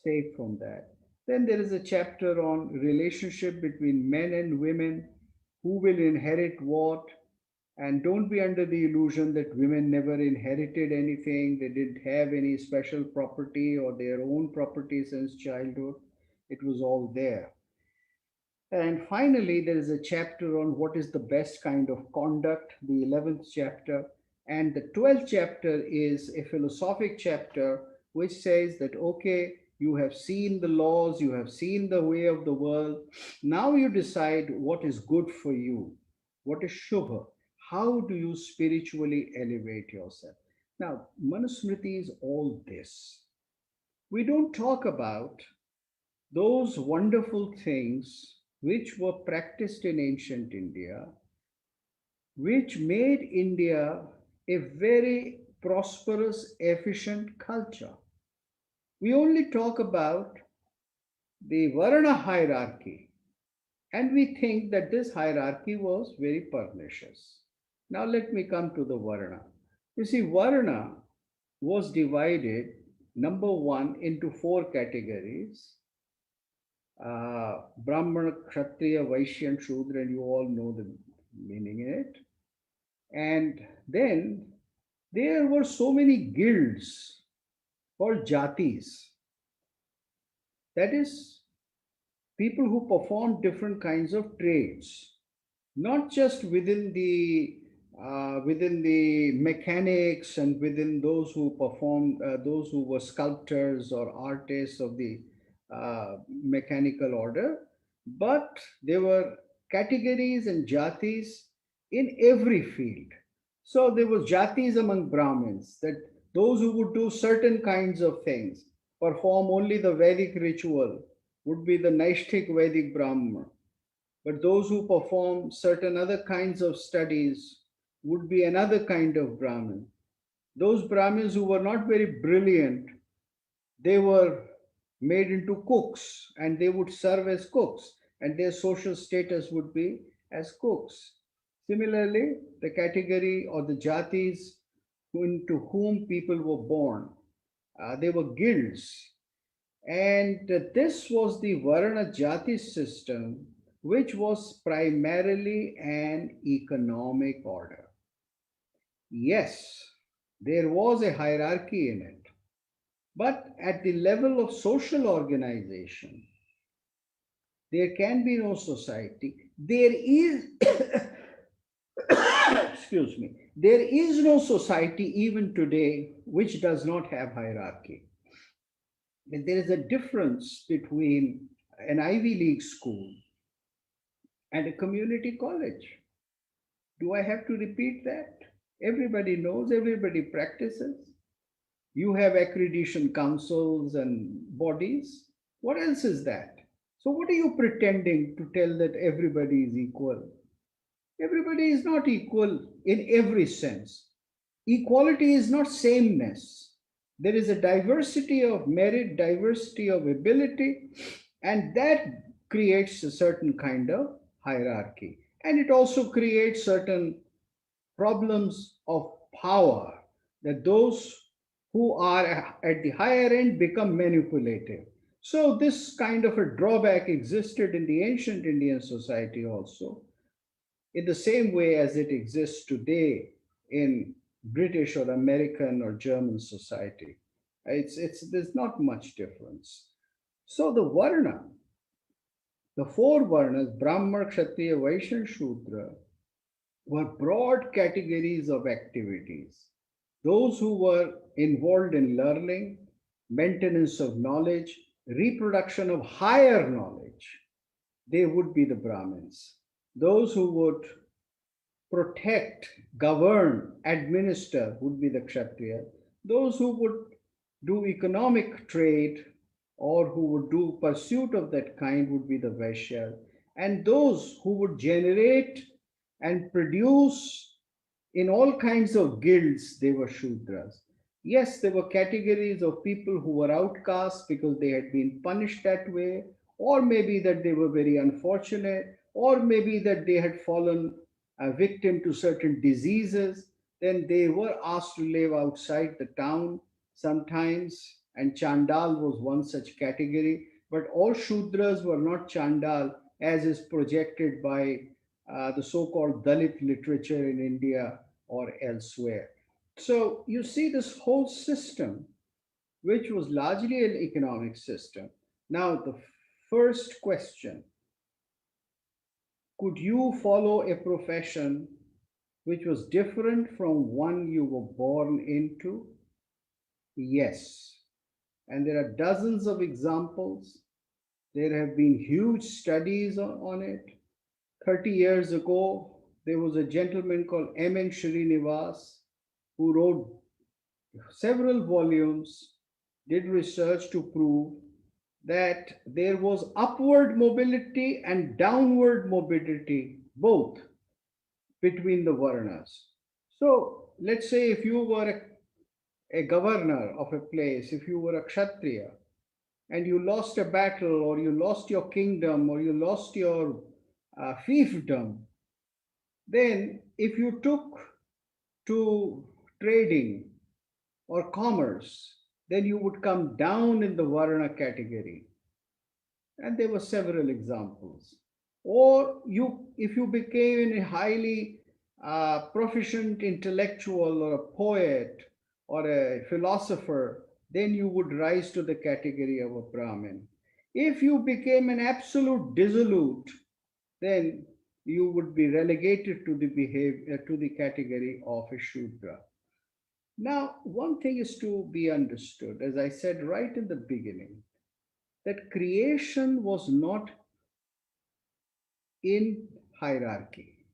Speaker 3: safe from that. Then there is a chapter on relationship between men and women, who will inherit what, and don't be under the illusion that women never inherited anything, they didn't have any special property or their own property since childhood. It was all there. And finally, there is a chapter on what is the best kind of conduct, the 11th chapter. And the 12th chapter is a philosophic chapter which says that, okay, you have seen the laws, you have seen the way of the world. Now you decide what is good for you, what is Shubha. How do you spiritually elevate yourself? Now, Manusmriti is all this. We don't talk about those wonderful things which were practiced in ancient India, which made India a very prosperous, efficient culture. We only talk about the Varna hierarchy, and we think that this hierarchy was very pernicious. Now, let me come to the Varna. You see, Varna was divided, number one, into four categories: Brahmana, Kshatriya, Vaishya, and Shudra, and you all know the meaning in it. And then there were so many guilds called jatis, that is, people who performed different kinds of trades, not just within the mechanics and within those who performed, those who were sculptors or artists of the mechanical order, but there were categories and jatis in every field. So there was jatis among Brahmins, that those who would do certain kinds of things, perform only the Vedic ritual, would be the Naishthik Vedic Brahmana, but those who perform certain other kinds of studies would be another kind of Brahmin. Those Brahmins who were not very brilliant, they were made into cooks and they would serve as cooks, and their social status would be as cooks. Similarly, the category or the jatis into whom people were born, they were guilds, and this was the Varna Jati system, which was primarily an economic order. Yes, there was a hierarchy in it, But at the level of social organization, there can be no society. There is, excuse me, there is no society even today which does not have hierarchy. And there is a difference between an Ivy League school and a community college. Do I have to repeat that? Everybody knows, everybody practices. You have accreditation councils and bodies. What else is that? So, what are you pretending to tell that everybody is equal? Everybody is not equal in every sense. Equality is not sameness. There is a diversity of merit, diversity of ability, and that creates a certain kind of hierarchy. And it also creates certain problems of power, that those who are at the higher end become manipulative. So, this kind of a drawback existed in the ancient Indian society also, in the same way as it exists today in British or American or German society. There's not much difference. So, the Varna, the four Varnas, Brahma, Kshatriya, Vaishya, and Shudra, were broad categories of activities. Those who were involved in learning, maintenance of knowledge, reproduction of higher knowledge, they would be the Brahmins. Those who would protect, govern, administer would be the Kshatriya. Those who would do economic trade or who would do pursuit of that kind would be the Vaishya. And those who would generate and produce in all kinds of guilds, they were Shudras. Yes, there were categories of people who were outcasts because they had been punished that way, or maybe that they were very unfortunate, or maybe that they had fallen a victim to certain diseases. Then they were asked to live outside the town sometimes, and Chandal was one such category. But all Shudras were not Chandal, as is projected by the so called Dalit literature in India or elsewhere. So you see this whole system, which was largely an economic system. Now, the first question, could you follow a profession which was different from one you were born into? Yes. And there are dozens of examples. There have been huge studies on it. 30 years ago, there was a gentleman called M.N. Srinivas who wrote several volumes, did research to prove that there was upward mobility and downward mobility both between the Varnas. So, let's say if you were a governor of a place, if you were a Kshatriya, and you lost a battle, or you lost your kingdom, or you lost your fiefdom, then if you took to trading or commerce, then you would come down in the Varna category. And there were several examples. Or you, if you became a highly proficient intellectual or a poet or a philosopher, then you would rise to the category of a Brahmin. If you became an absolute dissolute, then you would be relegated to the behavior to the category of a Shudra. Now, one thing is to be understood, as I said right in the beginning, that creation was not in hierarchy.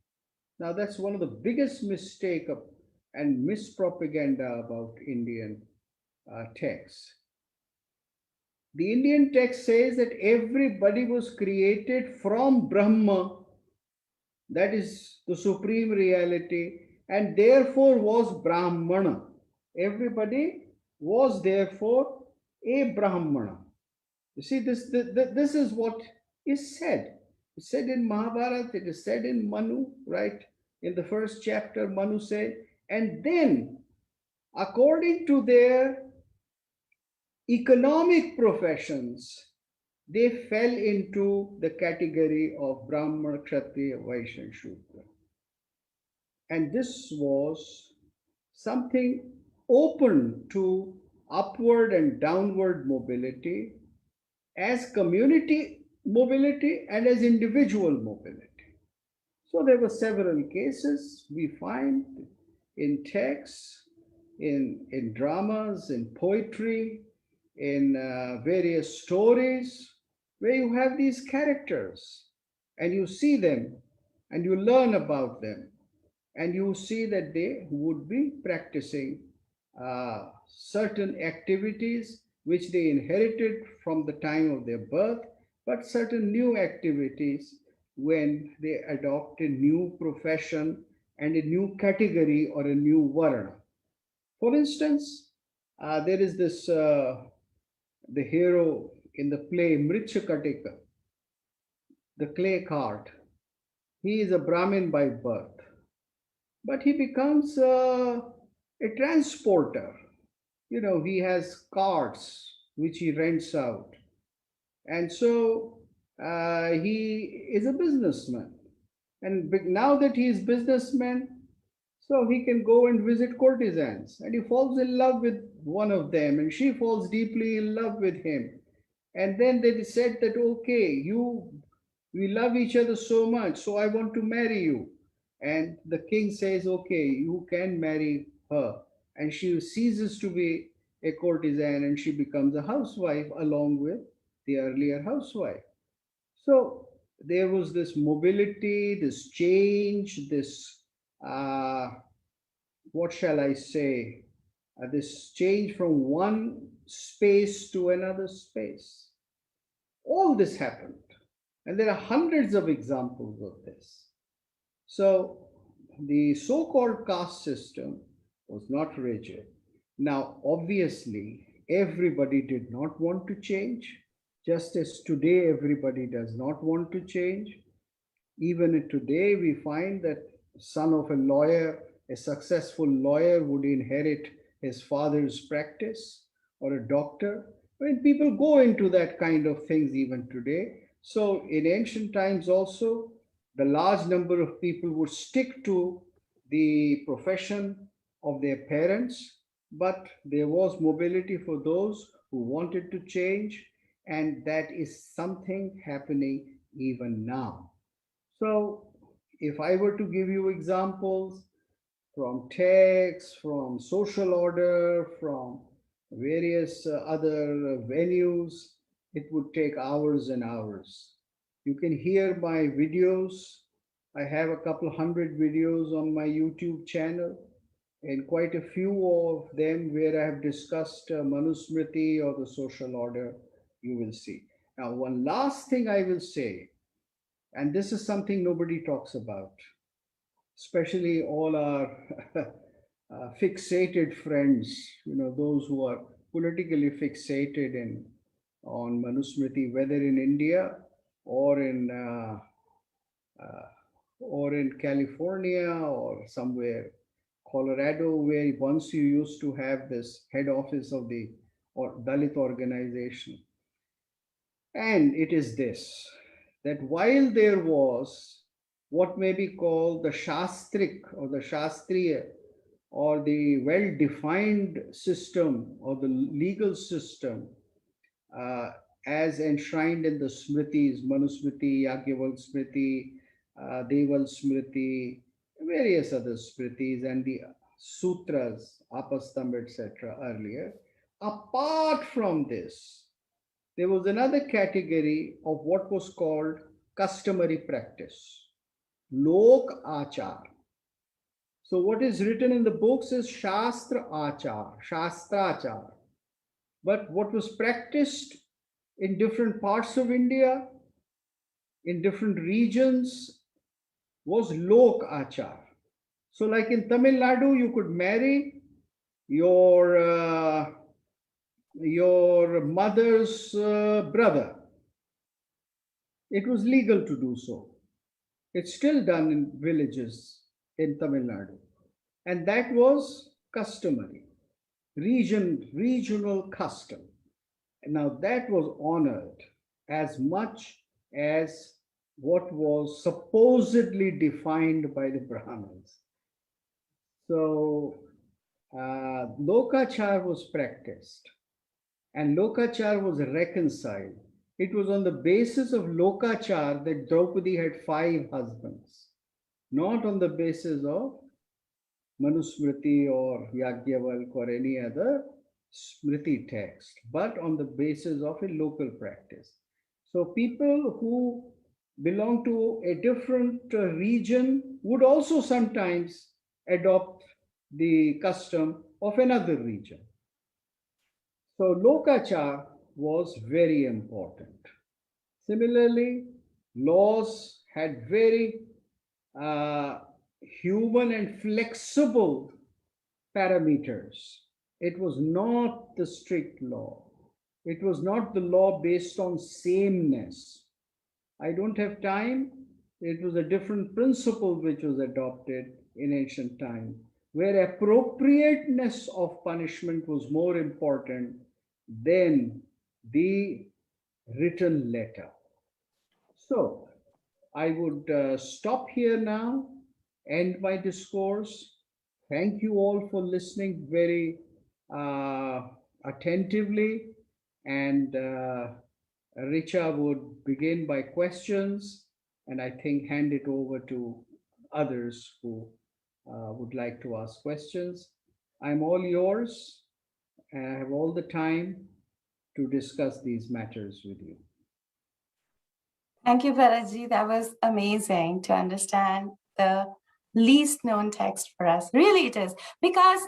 Speaker 3: Now, that's one of the biggest mistake of, and mispropaganda about Indian texts. The Indian text says that everybody was created from Brahma, that is the supreme reality, and therefore was Brahmana. Everybody was therefore a Brahmana. You see, this is what is said. It's said in Mahabharata, it is said in Manu, right? In the first chapter, Manu said, and then, according to their economic professions, they fell into the category of Brahmana, Kshatriya, Vaishya, and Shudra. And this was something open to upward and downward mobility, as community mobility, and as individual mobility. So there were several cases we find in texts, in dramas, in poetry, in various stories, where you have these characters and you see them and you learn about them and you see that they would be practicing certain activities which they inherited from the time of their birth, but certain new activities when they adopt a new profession and a new category or a new varna. For instance, there is this the hero in the play Mritchakatika, the clay cart. He is a Brahmin by birth, but he becomes a transporter. You know, he has carts which he rents out, and so he is a businessman. And now that he is businessman, so he can go and visit courtesans, and he falls in love with one of them, and she falls deeply in love with him. And then they said that, okay, we love each other so much, so I want to marry you. And the king says, okay, you can marry her. And she ceases to be a courtesan and she becomes a housewife along with the earlier housewife. So there was this mobility, this change, this, uh, what shall I say, this change from one space to another space. All this happened. And there are hundreds of examples of this. So the so called caste system was not rigid. Now, obviously, everybody did not want to change, just as today everybody does not want to change. Even today, we find that son of a lawyer, a successful lawyer, would inherit his father's practice, or a doctor. I mean, people go into that kind of things even today. So, in ancient times, also, the large number of people would stick to the profession of their parents, but there was mobility for those who wanted to change, and that is something happening even now. So, if I were to give you examples from text, from social order, from various other venues, it would take hours and hours. You can hear my videos. I have a couple hundred videos on my YouTube channel, and quite a few of them where I have discussed Manusmriti or the social order, you will see. Now, one last thing I will say, and this is something nobody talks about, especially all our fixated friends, you know, those who are politically fixated on Manusmriti, whether in India or in uh, or in California or somewhere, Colorado, where once you used to have this head office of the or Dalit organization. And it is this, that while there was what may be called the Shastrik or the Shastriya or the well defined system or the legal system uh, as enshrined in the Smritis, Manusmriti, Yagyaval Smriti, Deval Smriti, various other Smritis, and the Sutras, Apastam, etc., earlier. Apart from this, there was another category of what was called customary practice, lok achar. So, what is written in the books is Shastra Achar, Shastrachar. But what was practiced in different parts of India, in different regions, was Lok Achar. So, like in Tamil Nadu, you could marry your your mother's brother. It was legal to do so. It's still done in villages in Tamil Nadu. And that was customary, regional custom. Now that was honored as much as what was supposedly defined by the Brahmins. So Lokachar was practiced and Lokachar was reconciled. It was on the basis of Lokachar that Draupadi had 5 husbands, not on the basis of Manusmriti or Yagyavalk or any other Smriti text, but on the basis of a local practice. So people who belong to a different region would also sometimes adopt the custom of another region. So Lokachar was very important. Similarly, laws had very uh, human and flexible parameters. It was not the strict law. It was not the law based on sameness. I don't have time. It was a different principle which was adopted in ancient time, where appropriateness of punishment was more important than the written letter. So, I would stop here now, end my discourse. Thank you all for listening very uh, attentively. And Richa would begin by questions, and I think hand it over to others who would like to ask questions. I'm all yours, and I have all the time to discuss these matters with you.
Speaker 1: Thank you, Bharatji. That was amazing to understand the least known text for us. Really, it is because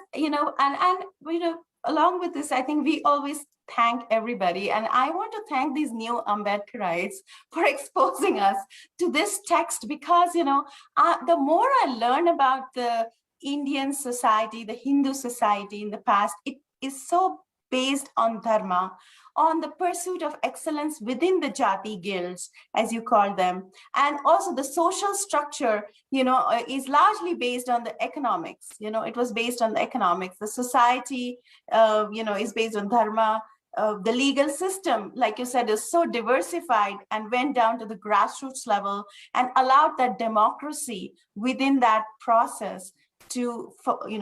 Speaker 1: along with this, I think we always thank everybody, and I want to thank these new Ambedkarites for exposing us to this text because the more I learn about the Indian society, the Hindu society in the past, it is so based on dharma, on the pursuit of excellence within the jati guilds, as you call them. And also the social structure, is largely based on the economics. It was based on the economics. The society, is based on dharma. The legal system, like you said, is so diversified and went down to the grassroots level and allowed that democracy within that process to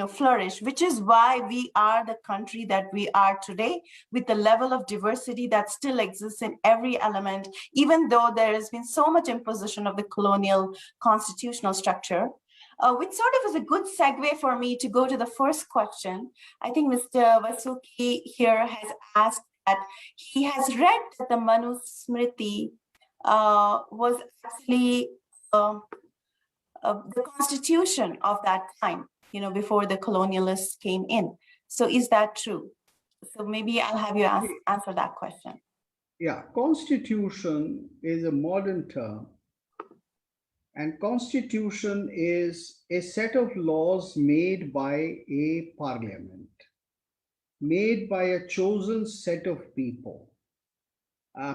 Speaker 1: flourish, which is why we are the country that we are today, with the level of diversity that still exists in every element, even though there has been so much imposition of the colonial constitutional structure. Which sort of is a good segue for me to go to the first question. I think Mr. Vasuki here has asked that he has read that the Manusmriti was actually the constitution of that time, before the colonialists came in. So is that true? So maybe I'll have you answer that question.
Speaker 3: Yeah, constitution is a modern term, and constitution is a set of laws made by a parliament, made by a chosen set of people,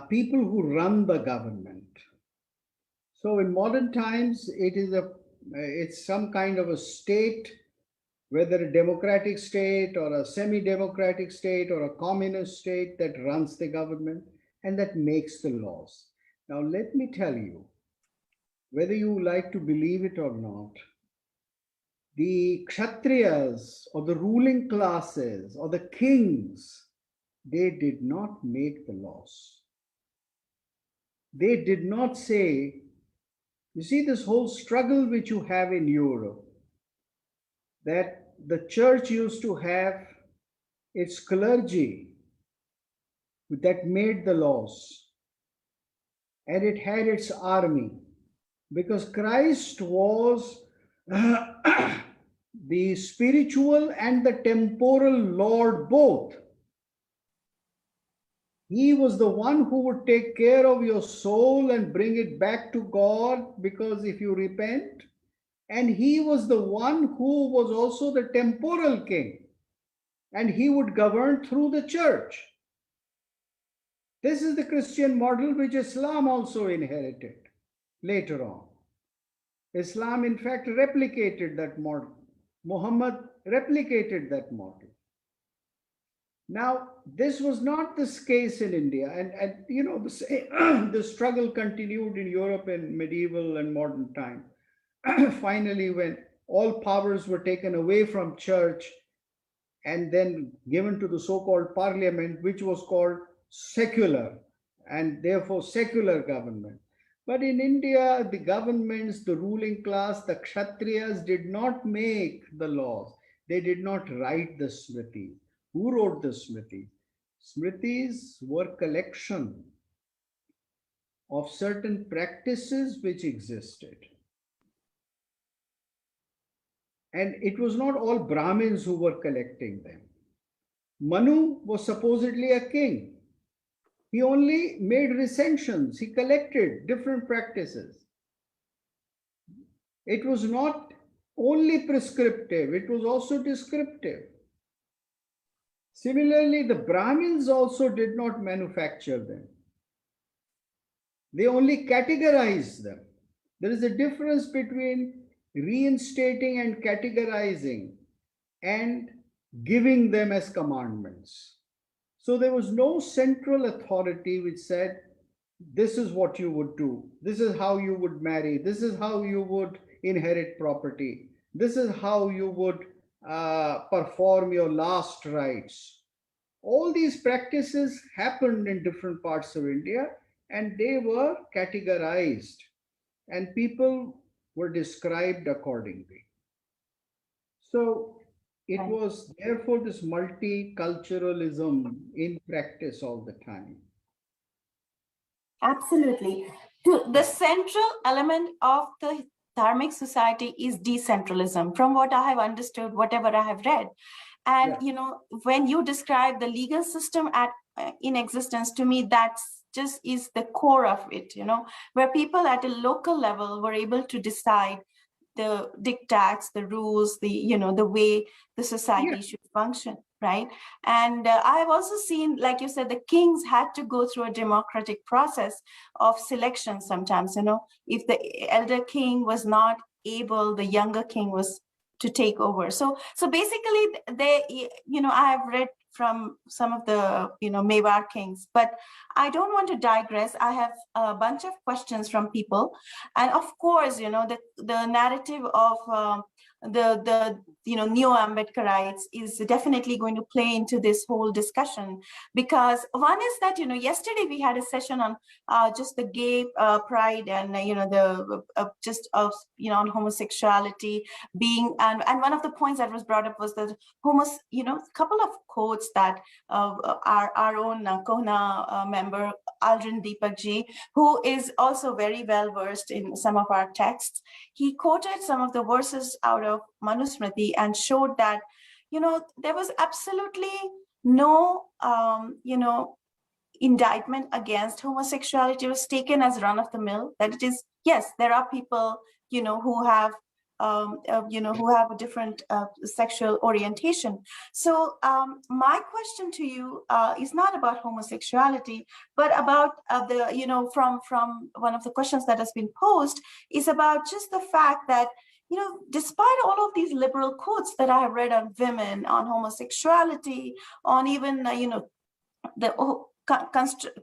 Speaker 3: people who run the government. So in modern times, it's some kind of a state, whether a democratic state or a semi-democratic state or a communist state that runs the government and that makes the laws. Now, let me tell you, whether you like to believe it or not, the Kshatriyas or the ruling classes or the kings, they did not make the laws. They did not say, you see, this whole struggle which you have in Europe, that the church used to have its clergy that made the laws, and it had its army, because Christ was the spiritual and the temporal Lord both. He was the one who would take care of your soul and bring it back to God, because if you repent, and he was the one who was also the temporal king, and he would govern through the church. This is the Christian model which Islam also inherited later on. Islam, in fact, replicated that model. Muhammad replicated that model. Now, this was not this case in India, and the struggle continued in Europe in medieval and modern time. Finally, when all powers were taken away from church, and then given to the so-called parliament, which was called secular, and therefore secular government. But in India, the governments, the ruling class, the Kshatriyas did not make the laws. They did not write the Smriti. Who wrote the Smriti? Smritis were collection of certain practices which existed. And it was not all Brahmins who were collecting them. Manu was supposedly a king. He only made recensions, he collected different practices. It was not only prescriptive, it was also descriptive. Similarly, the Brahmins also did not manufacture them, they only categorized them. There is a difference between reinstating and categorizing and giving them as commandments. So there was no central authority which said, this is what you would do, this is how you would marry, this is how you would inherit property, this is how you would perform your last rites. All these practices happened in different parts of India and they were categorized and people were described accordingly. So it
Speaker 1: Right.
Speaker 3: was therefore this multiculturalism in practice all the time.
Speaker 1: Absolutely. The central element of the dharmic society is decentralism, from what I have understood, whatever I have read. And
Speaker 3: Yeah.
Speaker 1: when you describe the legal system in existence, to me, that's just is the core of it, where people at a local level were able to decide the diktats, the rules, the way the
Speaker 3: Yeah.
Speaker 1: society should function, right? And I have also seen, like you said, the kings had to go through a democratic process of selection sometimes. If the elder king was not able, the younger king was to take over. So basically, I have read from some of the Mewar kings, but I don't want to digress. I have a bunch of questions from people, and of course, the narrative of the neo Ambedkarites is definitely going to play into this whole discussion, because one is that yesterday we had a session on just the gay pride, and the just of on homosexuality being, and one of the points that was brought up was that couple of quotes that our own Kohna member Aldrin Deepakji, who is also very well versed in some of our texts, he quoted some of the verses out of Manusmriti and showed that there was absolutely no indictment against homosexuality. Was taken as run of the mill, that it is, yes, there are people who have who have a different sexual orientation. So my question to you is not about homosexuality, but about the from one of the questions that has been posed is about just the fact that despite all of these liberal quotes that I have read on women, on homosexuality, on even the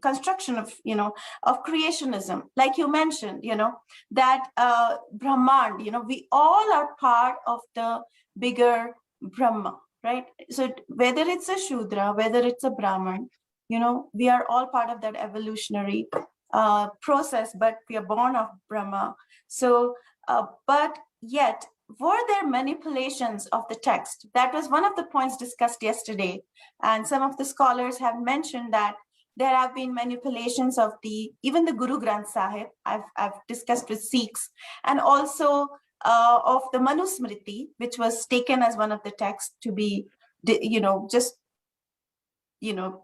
Speaker 1: construction of of creationism, like you mentioned, that Brahman, we all are part of the bigger Brahma, right? So whether it's a Shudra, whether it's a Brahman, we are all part of that evolutionary process, but we are born of Brahma. So but yet, were there manipulations of the text? That was one of the points discussed yesterday, and some of the scholars have mentioned that there have been manipulations of even the Guru Granth Sahib. I've discussed with Sikhs, and also of the Manusmriti, which was taken as one of the texts to be, just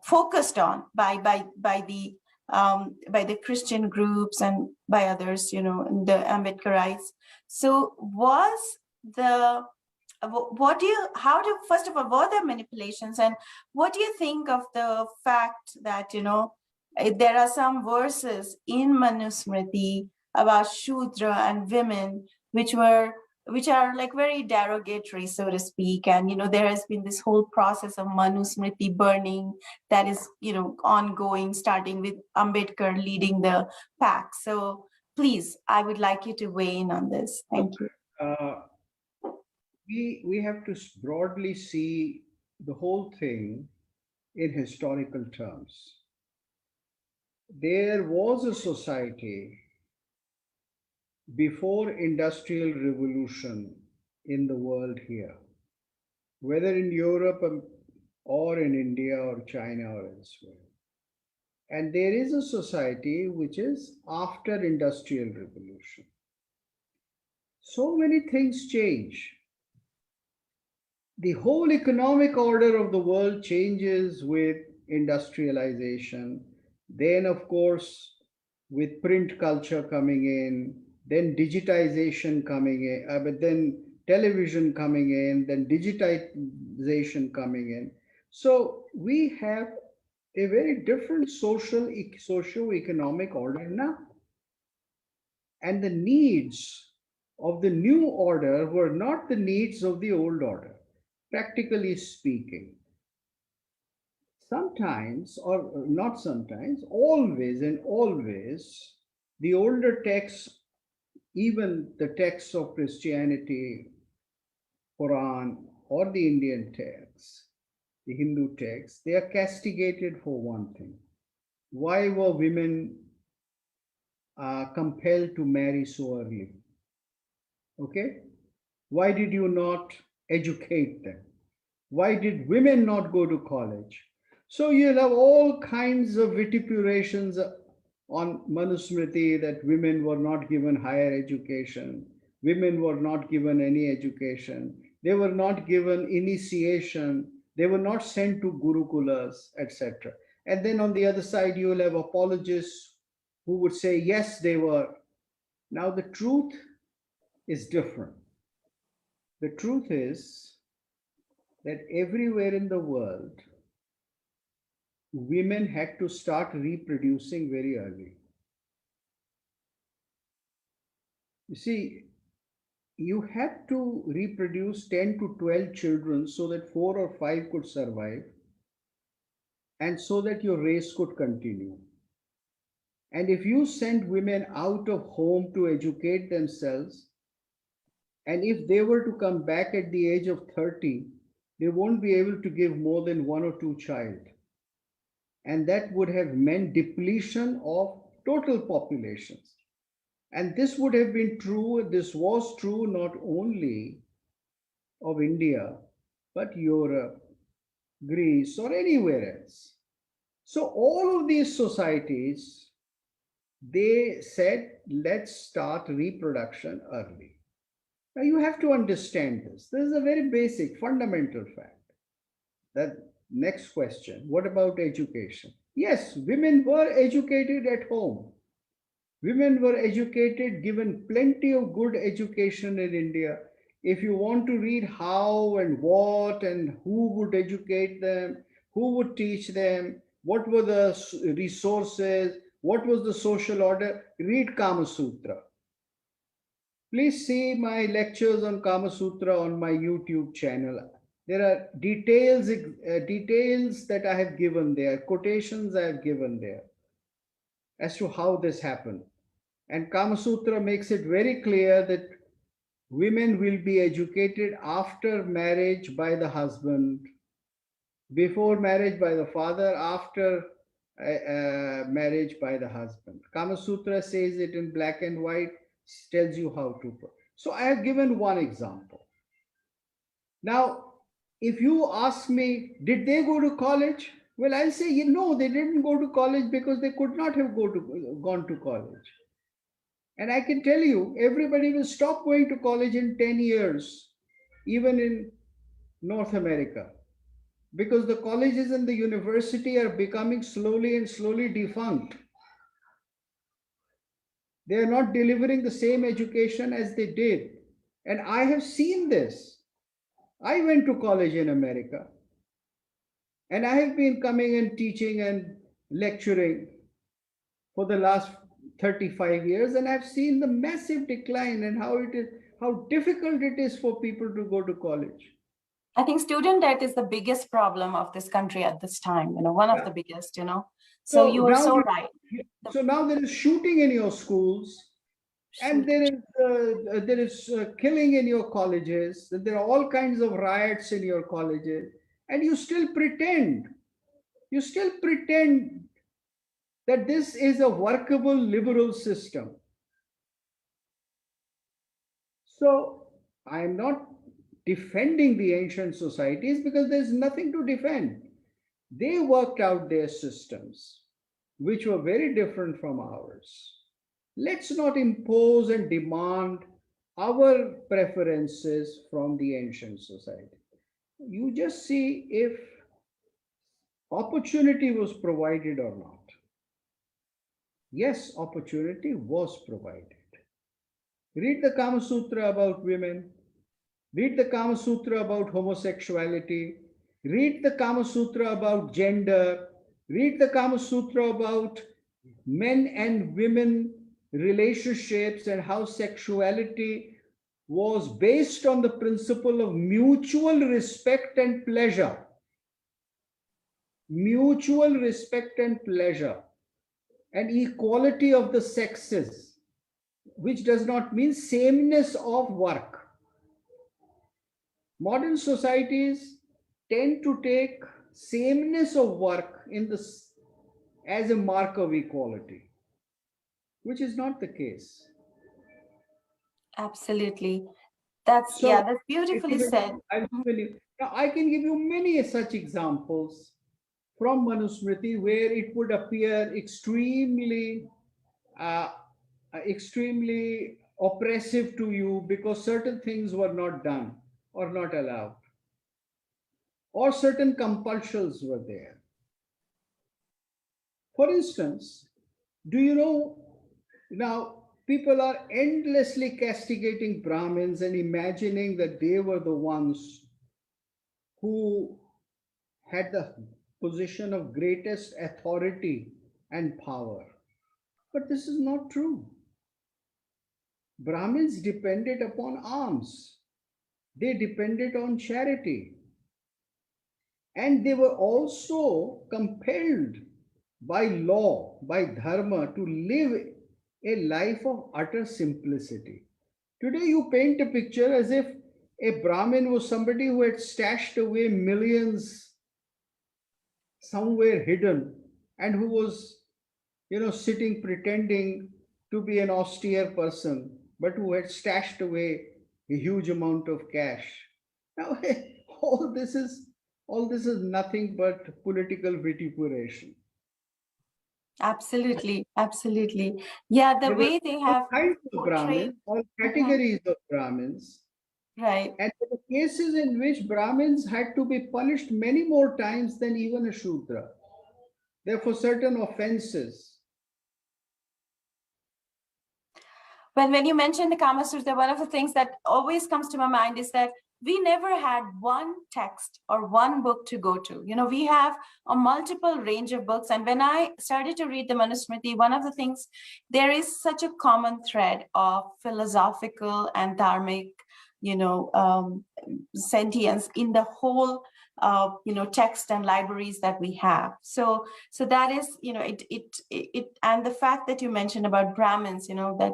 Speaker 1: focused on by the Christian groups and by others, the Ambedkarites. So was the what do you how do first of all, were there manipulations, and what do you think of the fact that there are some verses in Manusmriti about Shudra and women which are like very derogatory, so to speak, and there has been this whole process of Manusmriti burning that is ongoing, starting with Ambedkar leading the pack. So please, I would like you to weigh in on this.
Speaker 3: Look,
Speaker 1: Thank you.
Speaker 3: uh, we have to broadly see the whole thing in historical terms. There was a society before industrial revolution in the world here, whether in Europe or in India or China or elsewhere. And there is a society which is after industrial revolution. So many things change. The whole economic order of the world changes with industrialization. Then, of course, with print culture coming in, then digitization coming in, but then television coming in, then digitization coming in. So we have a very different socio-economic order now. And the needs of the new order were not the needs of the old order, practically speaking. Sometimes, or not sometimes, always and always, the older texts, even the texts of Christianity, Quran, or the Indian texts, the Hindu texts, they are castigated for one thing. Why were women compelled to marry so early? Okay? Why did you not educate them? Why did women not go to college? So you'll have all kinds of vituperations on Manusmriti that women were not given higher education, women were not given any education, they were not given initiation, they were not sent to gurukulas, etc. And then on the other side, you will have apologists who would say, yes, they were. Now, the truth is different. The truth is that everywhere in the world, women had to start reproducing very early. You see, you had to reproduce 10 to 12 children so that 4 or 5 could survive and so that your race could continue. And if you send women out of home to educate themselves, and if they were to come back at the age of 30, they won't be able to give more than 1 or 2 child. And that would have meant depletion of total populations. And this would have been true, this was true not only of India, but Europe, Greece, or anywhere else. So all of these societies, they said, let's start reproduction early. Now you have to understand this. This is a very basic, fundamental fact. That next question, what about education? Yes, women were educated at home. Women were educated, given plenty of good education in India. If you want to read how and what and who would educate them, who would teach them, what were the resources, what was the social order, read Kama Sutra. Please see my lectures on Kama Sutra on my YouTube channel. There are details that I have given there, quotations I have given there as to how this happened. And Kama Sutra makes it very clear that women will be educated after marriage by the husband, before marriage by the father, after marriage by the husband. Kama Sutra says it in black and white, tells you how to put. So I have given one example. Now, if you ask me, did they go to college? Well, I'll say, no, they didn't go to college because they could not have gone to college. And I can tell you, everybody will stop going to college in 10 years, even in North America, because the colleges and the university are becoming slowly and slowly defunct. They are not delivering the same education as they did. And I have seen this. I went to college in America, and I have been coming and teaching and lecturing for the last 35 years, and I've seen the massive decline and how difficult it is for people to go to college.
Speaker 1: I think student debt is the biggest problem of this country at this time, one of
Speaker 3: Yeah.
Speaker 1: the biggest. So
Speaker 3: So
Speaker 1: you are
Speaker 3: now,
Speaker 1: so right.
Speaker 3: so now there is shooting in your schools, and
Speaker 1: Shoot.
Speaker 3: there is killing in your colleges. There are all kinds of riots in your colleges, And you still pretend that this is a workable liberal system. So I am not defending the ancient societies because there's nothing to defend. They worked out their systems, which were very different from ours. Let's not impose and demand our preferences from the ancient society. You just see if opportunity was provided or not. Yes, opportunity was provided. Read the Kama Sutra about women. Read the Kama Sutra about homosexuality. Read the Kama Sutra about gender. Read the Kama Sutra about men and women relationships and how sexuality was based on the principle of mutual respect and pleasure. Mutual respect and pleasure, and equality of the sexes, which does not mean sameness of work. Modern societies tend to take sameness of work as a mark of equality, which is not the case.
Speaker 1: Absolutely.
Speaker 3: So,
Speaker 1: That's
Speaker 3: if
Speaker 1: beautifully
Speaker 3: you
Speaker 1: said.
Speaker 3: I'll
Speaker 1: Mhm.
Speaker 3: tell you, now I can give you many such examples from Manusmriti where it would appear uh, extremely oppressive to you because certain things were not done or not allowed, or certain compulsions were there. For instance, do you know now people are endlessly castigating Brahmins and imagining that they were the ones who had the position of greatest authority and power. But this is not true. Brahmins depended upon alms, they depended on charity, and they were also compelled by law, by dharma, to live a life of utter simplicity. Today, you paint a picture as if a Brahmin was somebody who had stashed away millions somewhere hidden and who was, sitting pretending to be an austere person, but who had stashed away a huge amount of cash. Now, all this is all this is nothing but political vituperation.
Speaker 1: Absolutely. Absolutely. Yeah, the
Speaker 3: There were
Speaker 1: way they
Speaker 3: all
Speaker 1: have
Speaker 3: kinds of
Speaker 1: portrayed.
Speaker 3: Brahmins, all
Speaker 1: Mhm.
Speaker 3: categories of Brahmins,
Speaker 1: Right.
Speaker 3: and there were cases in which Brahmins had to be punished many more times than even a Shudra. Therefore, certain offenses.
Speaker 1: When you mention the Kama Sutra, one of the things that always comes to my mind is that we never had one text or one book to go to. We have a multiple range of books. And when I started to read the Manusmriti, one of the things, there is such a common thread of philosophical and dharmic, sentience in the whole, text and libraries that we have. So that is, and the fact that you mentioned about Brahmins, that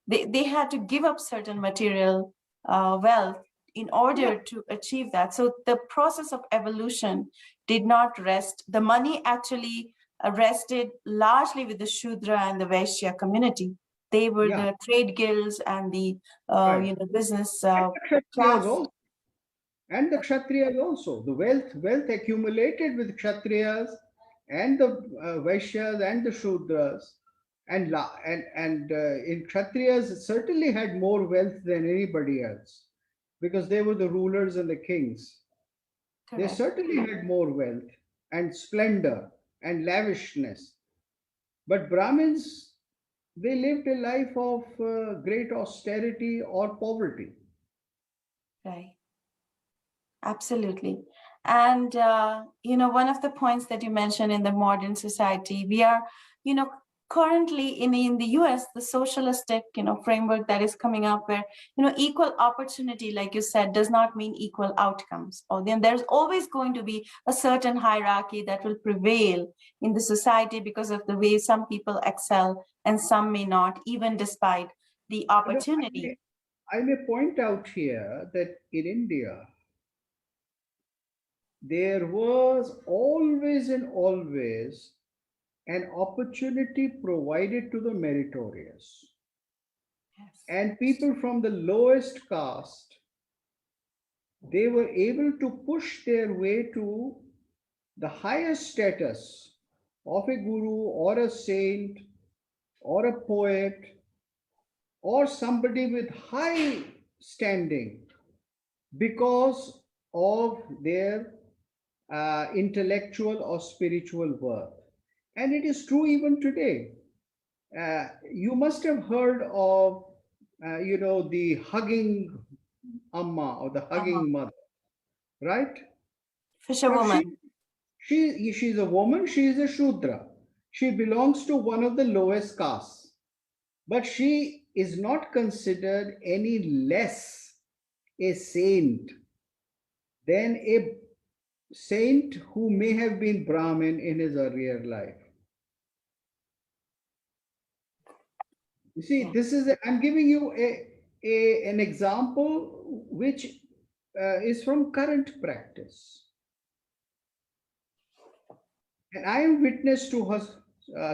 Speaker 1: they had to give up certain material wealth in
Speaker 3: Yeah,
Speaker 1: order to achieve that. So the process of evolution did not rest. The money actually rested largely with the Shudra and the Vaishya community. They were
Speaker 3: yeah,
Speaker 1: the trade guilds and the
Speaker 3: right.
Speaker 1: business
Speaker 3: And the Kshatriyas
Speaker 1: class.
Speaker 3: also. And the Kshatriyas also. The wealth accumulated with Kshatriyas and the Vaishyas and the Shudras. And in Kshatriyas certainly had more wealth than anybody else because they were the rulers and the kings. They
Speaker 1: Correct.
Speaker 3: certainly had more wealth and splendor and lavishness. But Brahmins, they lived a life of great austerity or poverty.
Speaker 1: Right. Absolutely. And, one of the points that you mentioned in the modern society, we are, you know, currently in the US, the socialistic, framework that is coming up where, equal opportunity, like you said, does not mean equal outcomes. Or then there's always going to be a certain hierarchy that will prevail in the society because of the way some people excel and some may not, even despite the
Speaker 3: No,
Speaker 1: opportunity.
Speaker 3: I may point out here that in India, there was always and always an opportunity provided to the meritorious.
Speaker 1: Yes.
Speaker 3: And people from the lowest caste, they were able to push their way to the highest status of a guru or a saint or a poet or somebody with high standing because of their intellectual or spiritual worth. And it is true even today. You must have heard of, the hugging amma or the
Speaker 1: Uh-huh.
Speaker 3: hugging mother, right? Now
Speaker 1: Fisherwoman.
Speaker 3: she's a woman. She is a shudra. She belongs to one of the lowest castes, but she is not considered any less a saint than a saint who may have been Brahmin in his earlier life. You see,
Speaker 1: Yeah.
Speaker 3: I'm giving you an example which is from current practice. And I am witness to her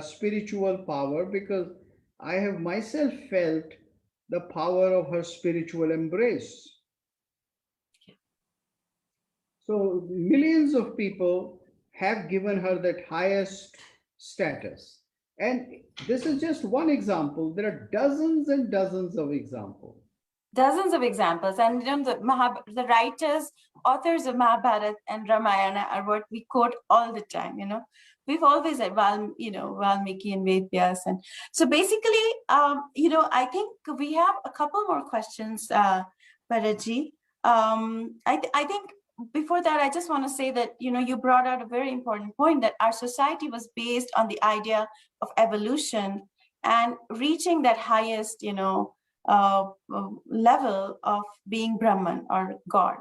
Speaker 3: spiritual power because I have myself felt the power of her spiritual embrace. So, millions of people have given her that highest status. And this is just one example. There are dozens and dozens of examples.
Speaker 1: Dozens of examples, and the writers, authors of Mahabharata and Ramayana are what we quote all the time. We've always had Valmiki and Ved Vyas, and so basically, I think we have a couple more questions, Bharaji. I think before that, I just want to say that you brought out a very important point, that our society was based on the idea of evolution and reaching that highest, level of being Brahman or God,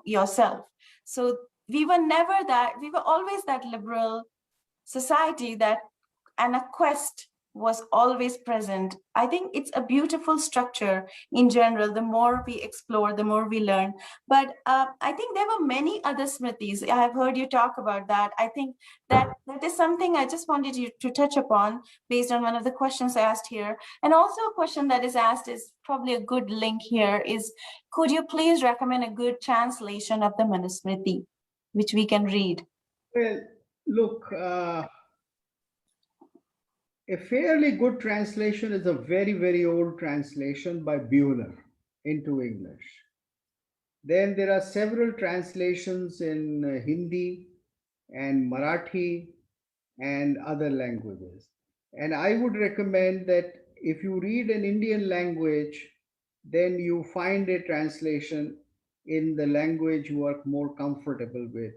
Speaker 1: yourself. So we were always that liberal society, that and a quest was always present. I think it's a beautiful structure in general. The more we explore, the more we learn. But I think there were many other smritis. I have heard you talk about that. I think that is something I just wanted you to touch upon based on one of the questions asked here. And also a question that is asked is probably a good link here is, could you please recommend a good translation of the Manusmriti, which we can read?
Speaker 3: Well, look, a fairly good translation is a very, very old translation by Bueller into English. Then there are several translations in Hindi and Marathi and other languages. And I would recommend that if you read an Indian language, then you find a translation in the language you are more comfortable with,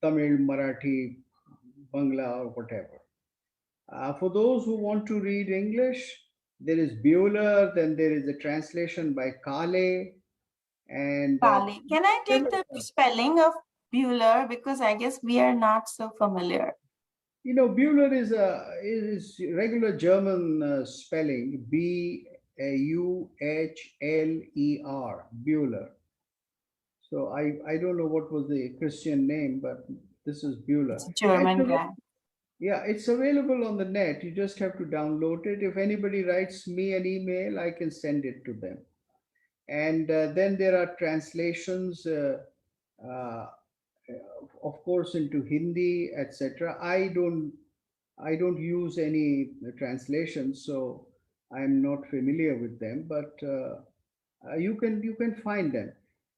Speaker 3: Tamil, Marathi, Bangla, or whatever. For those who want to read English, there is Bueller, then there is a translation by Kale, and
Speaker 1: Kali. Can I take
Speaker 3: several
Speaker 1: the spelling of Bueller, because I guess we are not so familiar?
Speaker 3: Bueller is regular German spelling, Buhler, Bueller. So I don't know what was the Christian name, but this is Bueller.
Speaker 1: It's a
Speaker 3: And
Speaker 1: German guy.
Speaker 3: yeah, it's available on the net. You just have to download it. If anybody writes me an email, I can send it to them. And then there are translations, uh, of course, into Hindi, etc. I don't use any translations, so I'm not familiar with them. But you can find them.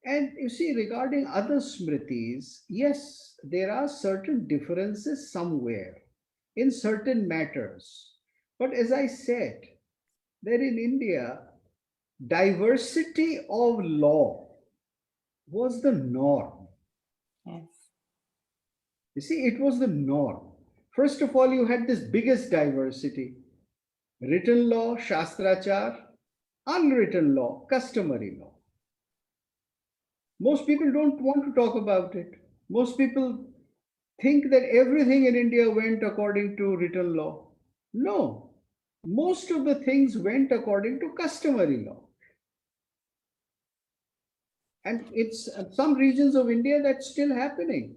Speaker 3: And you see, regarding other smritis, yes, there are certain differences somewhere in certain matters. But as I said, that in India, diversity of law was the norm.
Speaker 1: Yes.
Speaker 3: You see, it was the norm. First of all, you had this biggest diversity: written law, shastrachar; unwritten law, customary law. Most people don't want to talk about it. Most people think that everything in India went according to written law. No, most of the things went according to customary law. And it's some regions of India that's still happening.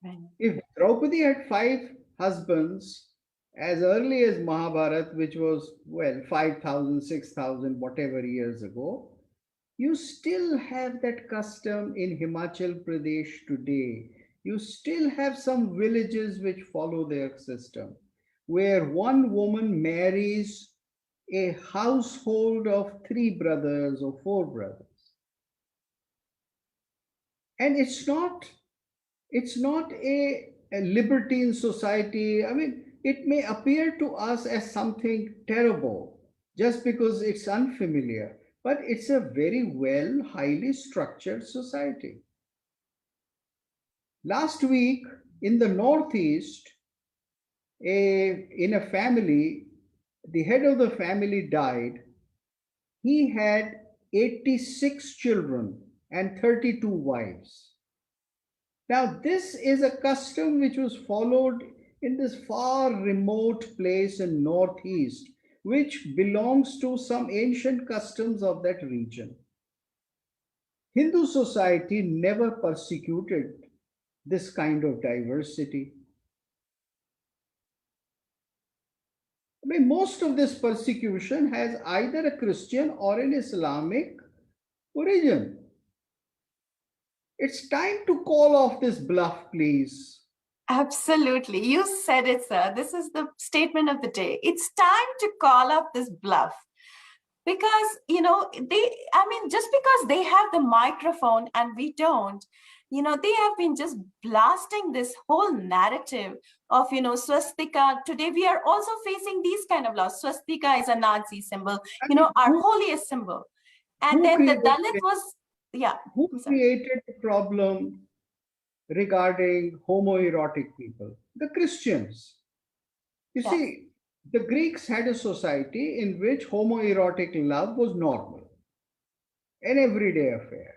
Speaker 1: Right.
Speaker 3: If Draupadi had five husbands as early as Mahabharat, which was, well, 5,000, 6,000, whatever years ago, you still have that custom in Himachal Pradesh today. You still have some villages which follow their system, where one woman marries a household of three brothers or four brothers. And it's not a libertine society. I mean, it may appear to us as something terrible just because it's unfamiliar, but it's a very well, highly structured society. Last week in the Northeast, in a family, the head of the family died. He had 86 children and 32 wives. Now, this is a custom which was followed in this far remote place in Northeast, which belongs to some ancient customs of that region. Hindu society never persecuted this kind of diversity. I mean, most of this persecution has either a Christian or an Islamic origin. It's time to call off this bluff, please.
Speaker 1: Absolutely. You said it, sir. This is the statement of the day. It's time to call up this bluff. Because, just because they have the microphone and we don't, they have been just blasting this whole narrative of, swastika. Today, we are also facing these kind of laws. Swastika is a Nazi symbol,
Speaker 3: I mean,
Speaker 1: our holiest symbol. And
Speaker 3: who
Speaker 1: then the
Speaker 3: created
Speaker 1: Dalit was, yeah,
Speaker 3: who
Speaker 1: I'm sorry.
Speaker 3: created the problem regarding homoerotic people? The Christians. You
Speaker 1: Yes,
Speaker 3: see, the Greeks had a society in which homoerotic love was normal, an everyday affair.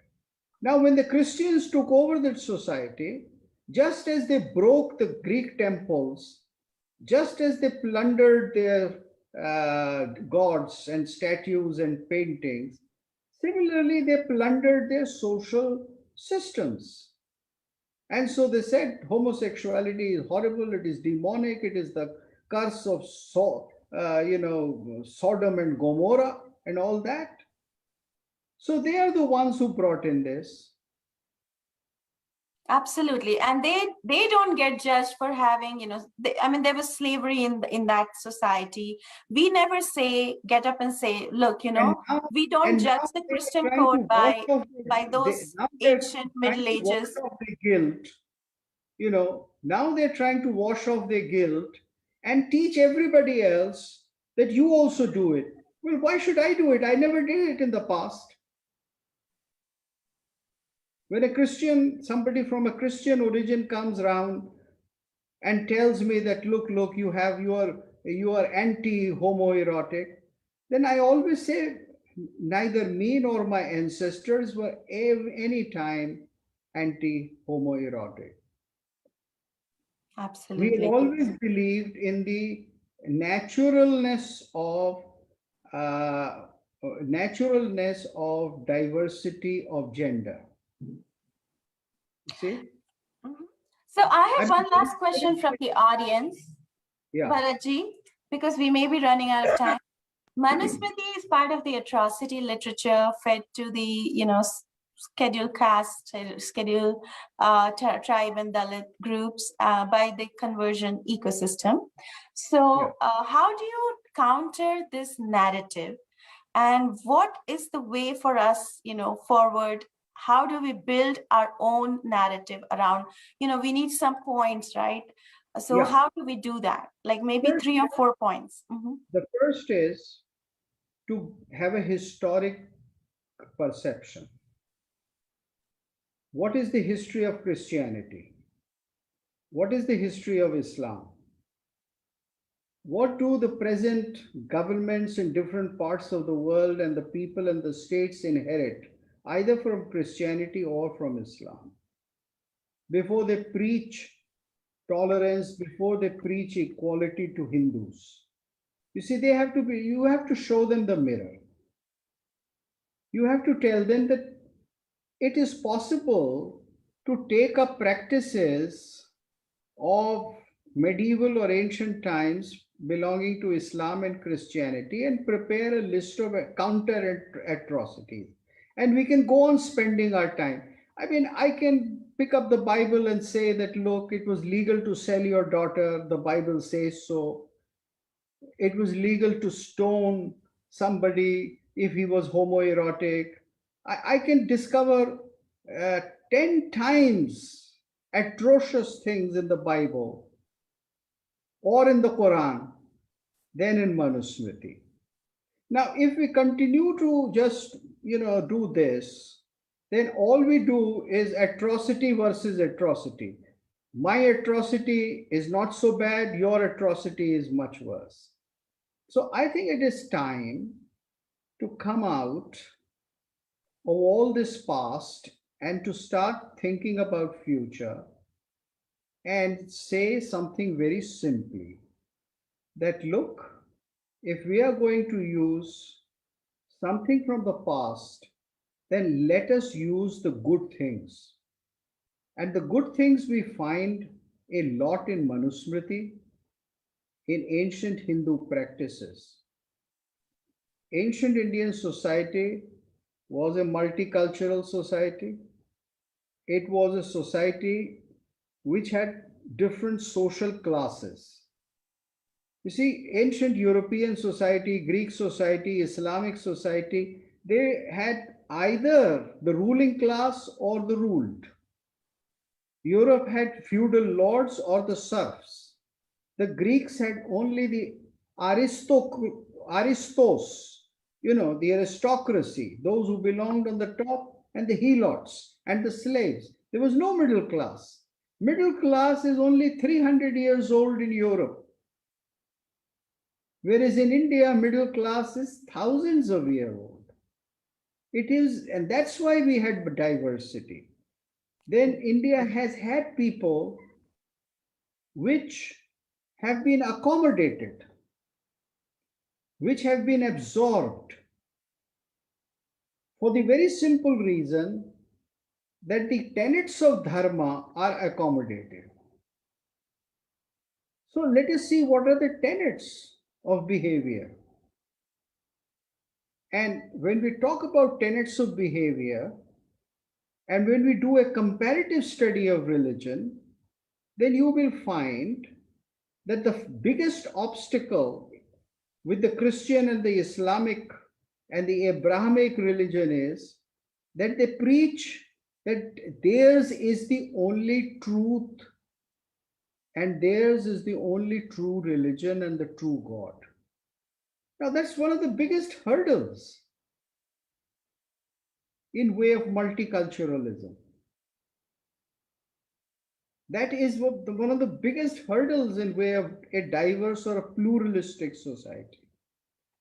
Speaker 3: Now, when the Christians took over that society, just as they broke the Greek temples, just as they plundered their gods and statues and paintings, similarly they plundered their social systems. And so they said homosexuality is horrible, it is demonic, it is the curse of Sodom and Gomorrah and all that. So they are the ones who brought in this.
Speaker 1: absolutely. And they don't get judged for having, there was slavery in that society. We never say, get up and say, look,
Speaker 3: And now,
Speaker 1: we don't
Speaker 3: and
Speaker 1: judge
Speaker 3: now
Speaker 1: the
Speaker 3: they are
Speaker 1: Christian
Speaker 3: trying
Speaker 1: code
Speaker 3: to wash off.
Speaker 1: by those
Speaker 3: Now they're
Speaker 1: ancient
Speaker 3: trying
Speaker 1: Middle
Speaker 3: to wash
Speaker 1: Ages.
Speaker 3: off their guilt. Now they're trying to wash off their guilt and teach everybody else that you also do it. Well, why should I do it? I never did it in the past. When a Christian, somebody from a Christian origin comes around and tells me that, look, you are anti-homoerotic, then I always say neither me nor my ancestors were any time anti-homoerotic. We have
Speaker 1: Absolutely.
Speaker 3: always believed in the naturalness of uh, diversity of gender. You see,
Speaker 1: Mhm. So I
Speaker 3: I
Speaker 1: have
Speaker 3: mean,
Speaker 1: one last question from the audience,
Speaker 3: yeah,
Speaker 1: Bharatji, because we may be running out of time. Manusmriti is part of the atrocity literature fed to the, scheduled caste, scheduled tribe and Dalit groups by the conversion ecosystem.
Speaker 3: yeah,
Speaker 1: So, how do you counter this narrative? And what is the way for us, forward? How do we build our own narrative around, we need some points, right? So
Speaker 3: yeah.
Speaker 1: how do we do that? Like maybe
Speaker 3: First,
Speaker 1: 3 or 4 points. Mhm.
Speaker 3: the first is to have a historic perception. What is the history of Christianity? What is the history of Islam? What do the present governments in different parts of the world and the people and the states inherit, either from Christianity or from Islam? Before they preach tolerance, before they preach equality to Hindus. You see, you have to show them the mirror. You have to tell them that it is possible to take up practices of medieval or ancient times belonging to Islam and Christianity and prepare a list of counter atrocities. And we can go on spending our time. I mean, I can pick up the Bible and say that, look, it was legal to sell your daughter, the Bible says so. It was legal to stone somebody if he was homoerotic. I can discover uh, 10 times atrocious things in the Bible or in the Quran than in Manusmriti. Now, if we continue to just, do this, then all we do is atrocity versus atrocity. My atrocity is not so bad, your atrocity is much worse. So I think it is time to come out of all this past and to start thinking about future and say something very simply that, look, if we are going to use something from the past, then let us use the good things. And the good things we find a lot in Manusmriti, in ancient Hindu practices. Ancient Indian society was a multicultural society. It was a society which had different social classes. You see, ancient European society, Greek society, Islamic society, they had either the ruling class or the ruled. Europe had feudal lords or the serfs. The Greeks had only the aristos, the aristocracy, those who belonged on the top, and the helots and the slaves. There was no middle class. Middle class is only 300 years old in Europe, whereas in India, middle class is thousands of years old. It is, and that's why we had diversity. Then India has had people which have been accommodated, which have been absorbed for the very simple reason that the tenets of dharma are accommodated. So let us see what are the tenets of behavior. And when we talk about tenets of behavior, and when we do a comparative study of religion, then you will find that the biggest obstacle with the Christian and the Islamic and the Abrahamic religion is that they preach that theirs is the only truth and theirs is the only true religion and the true God. Now, that's one of the biggest hurdles in way of multiculturalism. That is one of the biggest hurdles in way of a diverse or a pluralistic society.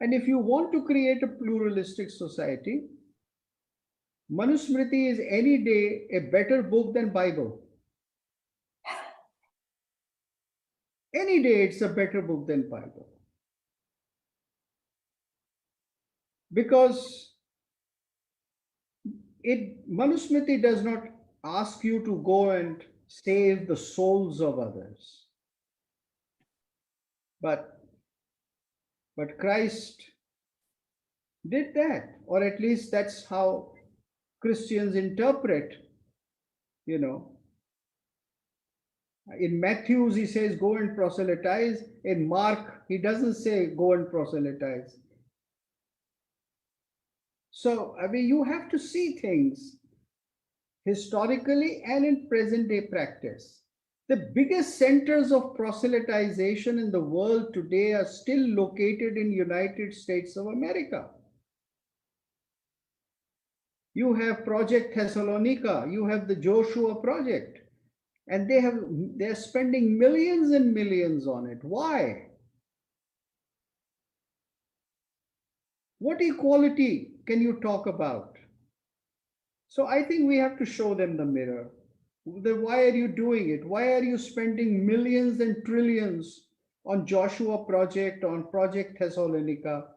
Speaker 3: And if you want to create a pluralistic society, Manusmriti is any day a better book than Bible. Any day it's a better book than Bible. Because Manusmriti does not ask you to go and save the souls of others. But Christ did that, or at least that's how Christians interpret, you know. In Matthews, he says, go and proselytize. In Mark, he doesn't say, go and proselytize. So, I mean, you have to see things historically and in present day practice. The biggest centers of proselytization in the world today are still located in United States of America. You have Project Thessalonica, you have the Joshua Project, and they're spending millions and millions on it. Why? What equality can you talk about? So I think we have to show them the mirror. Why are you doing it? Why are you spending millions and trillions on Joshua Project, on Project Thessalonica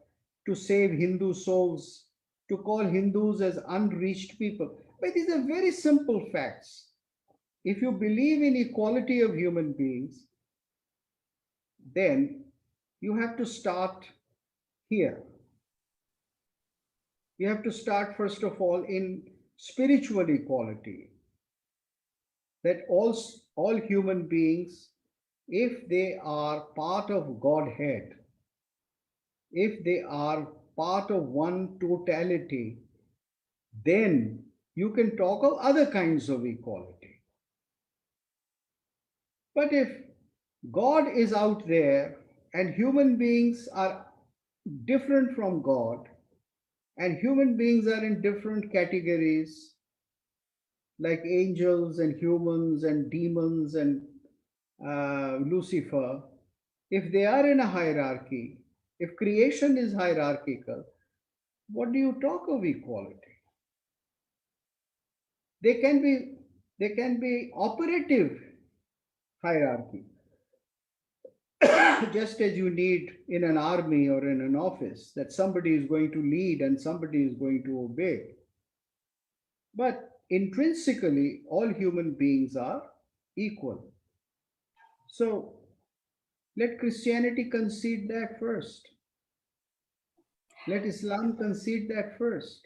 Speaker 3: to save Hindu souls to call Hindus as unreached people. But these are very simple facts. If you believe in equality of human beings, then you have to start here. You have to start, first of all, in spiritual equality, that all human beings, if they are part of Godhead, if they are part of one totality, then you can talk of other kinds of equality. But if God is out there and human beings are different from God, and human beings are in different categories like angels and humans and demons and Lucifer, if they are in a hierarchy, if creation is hierarchical, what do you talk of equality? They can be they can be operative hierarchy, just as you need in an army or in an office that somebody is going to lead and somebody is going to obey. But intrinsically, all human beings are equal. So let Christianity concede that first. Let Islam concede that first.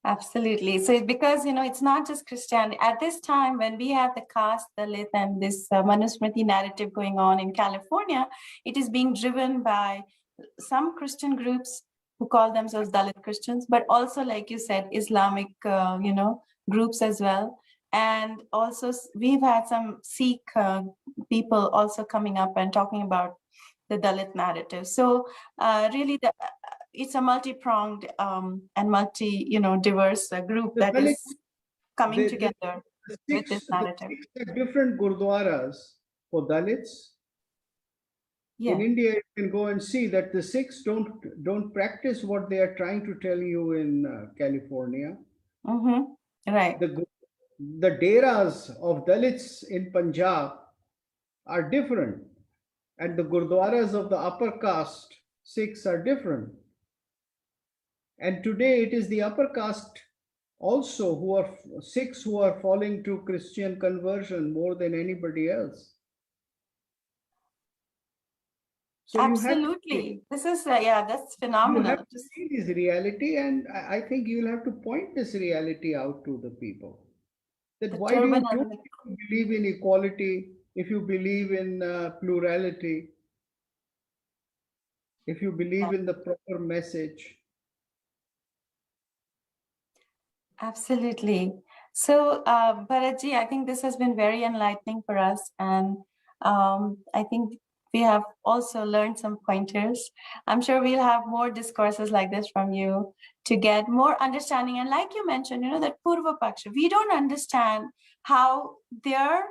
Speaker 1: Absolutely. So because, it's not just Christianity. At this time, when we have the caste, Dalit, and this Manusmriti narrative going on in California, it is being driven by some Christian groups who call themselves Dalit Christians, but also, like you said, Islamic, groups as well. And also, we've had some Sikh people also coming up and talking about the Dalit narrative. So really, it's a multi-pronged and diverse group
Speaker 3: The
Speaker 1: that
Speaker 3: Dalits,
Speaker 1: is coming
Speaker 3: the,
Speaker 1: together
Speaker 3: the
Speaker 1: with this
Speaker 3: the
Speaker 1: narrative.
Speaker 3: six are different gurdwaras for Dalits. In
Speaker 1: Yeah.
Speaker 3: India, you can go and see that the Sikhs don't practice what they are trying to tell you in California.
Speaker 1: Mm-hmm. Right.
Speaker 3: The the deras of Dalits in Punjab are different, and the gurdwaras of the upper caste Sikhs are different. And today it is the upper caste also who are Sikhs who are falling to Christian conversion more than anybody else. So
Speaker 1: Absolutely. This is, that's
Speaker 3: you have
Speaker 1: phenomenal.
Speaker 3: to
Speaker 1: Just
Speaker 3: see this reality, and I think you'll have to point this reality out to the people. That
Speaker 1: the
Speaker 3: why do you
Speaker 1: turban
Speaker 3: do
Speaker 1: and the,
Speaker 3: if you believe in equality, if you believe in plurality, if you
Speaker 1: yeah.
Speaker 3: believe in the proper message?
Speaker 1: Absolutely. So, Bharatji, I think this has been very enlightening for us. And I think we have also learned some pointers. I'm sure we'll have more discourses like this from you to get more understanding. And like you mentioned, that Purva Paksha, we don't understand how their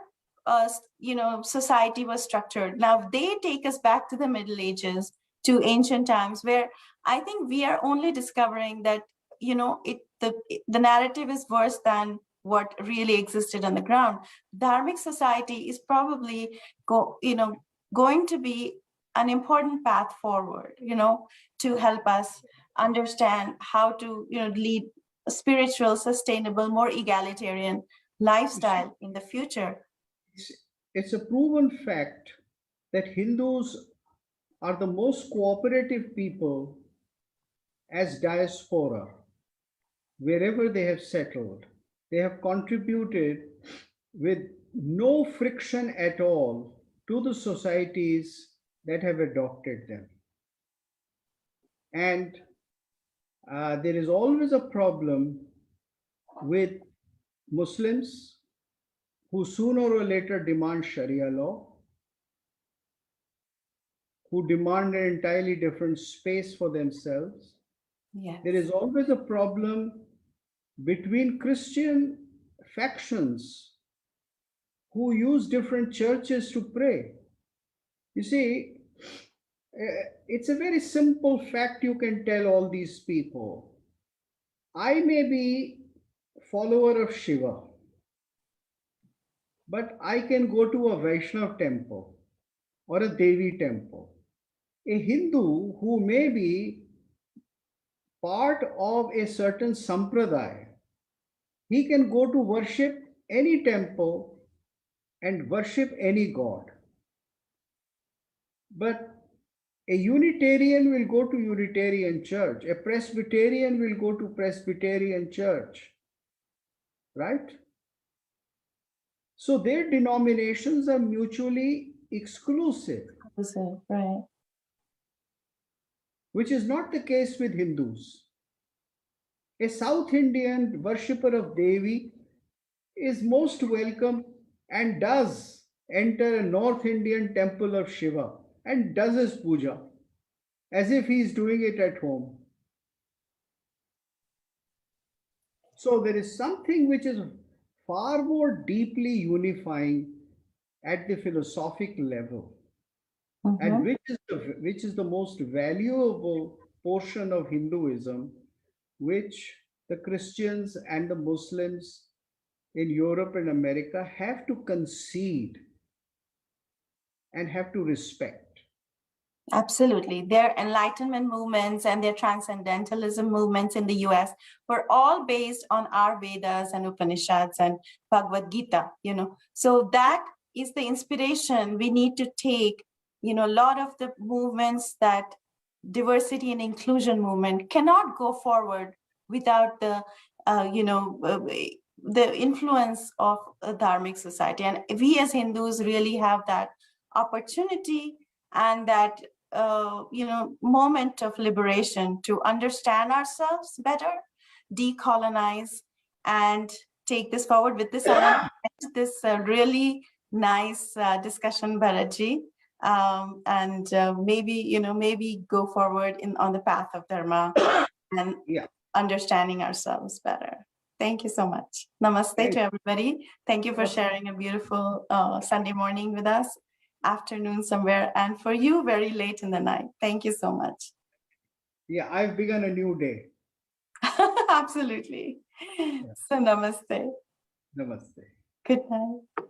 Speaker 1: society was structured. Now they take us back to the Middle Ages, to ancient times, where I think we are only discovering that the narrative is worse than what really existed on the ground. Dharmic society is probably going to be an important path forward, to help us understand how to lead a spiritual, sustainable, more egalitarian
Speaker 3: You see,
Speaker 1: lifestyle in the future.
Speaker 3: it's, it's a proven fact that Hindus are the most cooperative people as diaspora wherever they have settled. They have contributed with no friction at all to the societies that have adopted them. And there is always a problem with Muslims who sooner or later demand Sharia law, who demand an entirely different space for themselves. There
Speaker 1: Yes.
Speaker 3: is always a problem between Christian factions who use different churches to pray. You see, it's a very simple fact you can tell all these people. I may be follower of Shiva, but I can go to a Vaishnav temple or a Devi temple. A Hindu who may be part of a certain sampradaya. He can go to worship any temple and worship any god. But a Unitarian will go to Unitarian church. A Presbyterian will go to Presbyterian church, right? So their denominations are mutually exclusive,
Speaker 1: Right.
Speaker 3: which is not the case with Hindus. A South Indian worshipper of Devi is most welcome and does enter a North Indian temple of Shiva and does his puja as if he is doing it at home. So there is something which is far more deeply unifying at the philosophic level, and
Speaker 1: Mm-hmm.
Speaker 3: which is the most valuable portion of Hinduism, which the Christians and the Muslims in Europe and America have to concede and have to respect.
Speaker 1: Absolutely. Their enlightenment movements and their transcendentalism movements in the US were all based on our Vedas and Upanishads and Bhagavad Gita, So that is the inspiration we need to take. A lot of the movements that diversity and inclusion movement cannot go forward without the influence of a dharmic society. And we as Hindus really have that opportunity and that moment of liberation to understand ourselves better, decolonize, and take this forward. With this, I want to end this really nice discussion, Bharatji, and maybe go forward on the path of dharma and
Speaker 3: Yeah,
Speaker 1: understanding ourselves better. Thank you so much. Namaste
Speaker 3: thank
Speaker 1: to everybody. Thank you for
Speaker 3: you.
Speaker 1: sharing a beautiful Sunday morning with us, afternoon somewhere, and for you, very late in the night. Thank you so much.
Speaker 3: Yeah, I've begun a new day.
Speaker 1: Absolutely.
Speaker 3: Yeah.
Speaker 1: So, namaste.
Speaker 3: Namaste.
Speaker 1: Good night.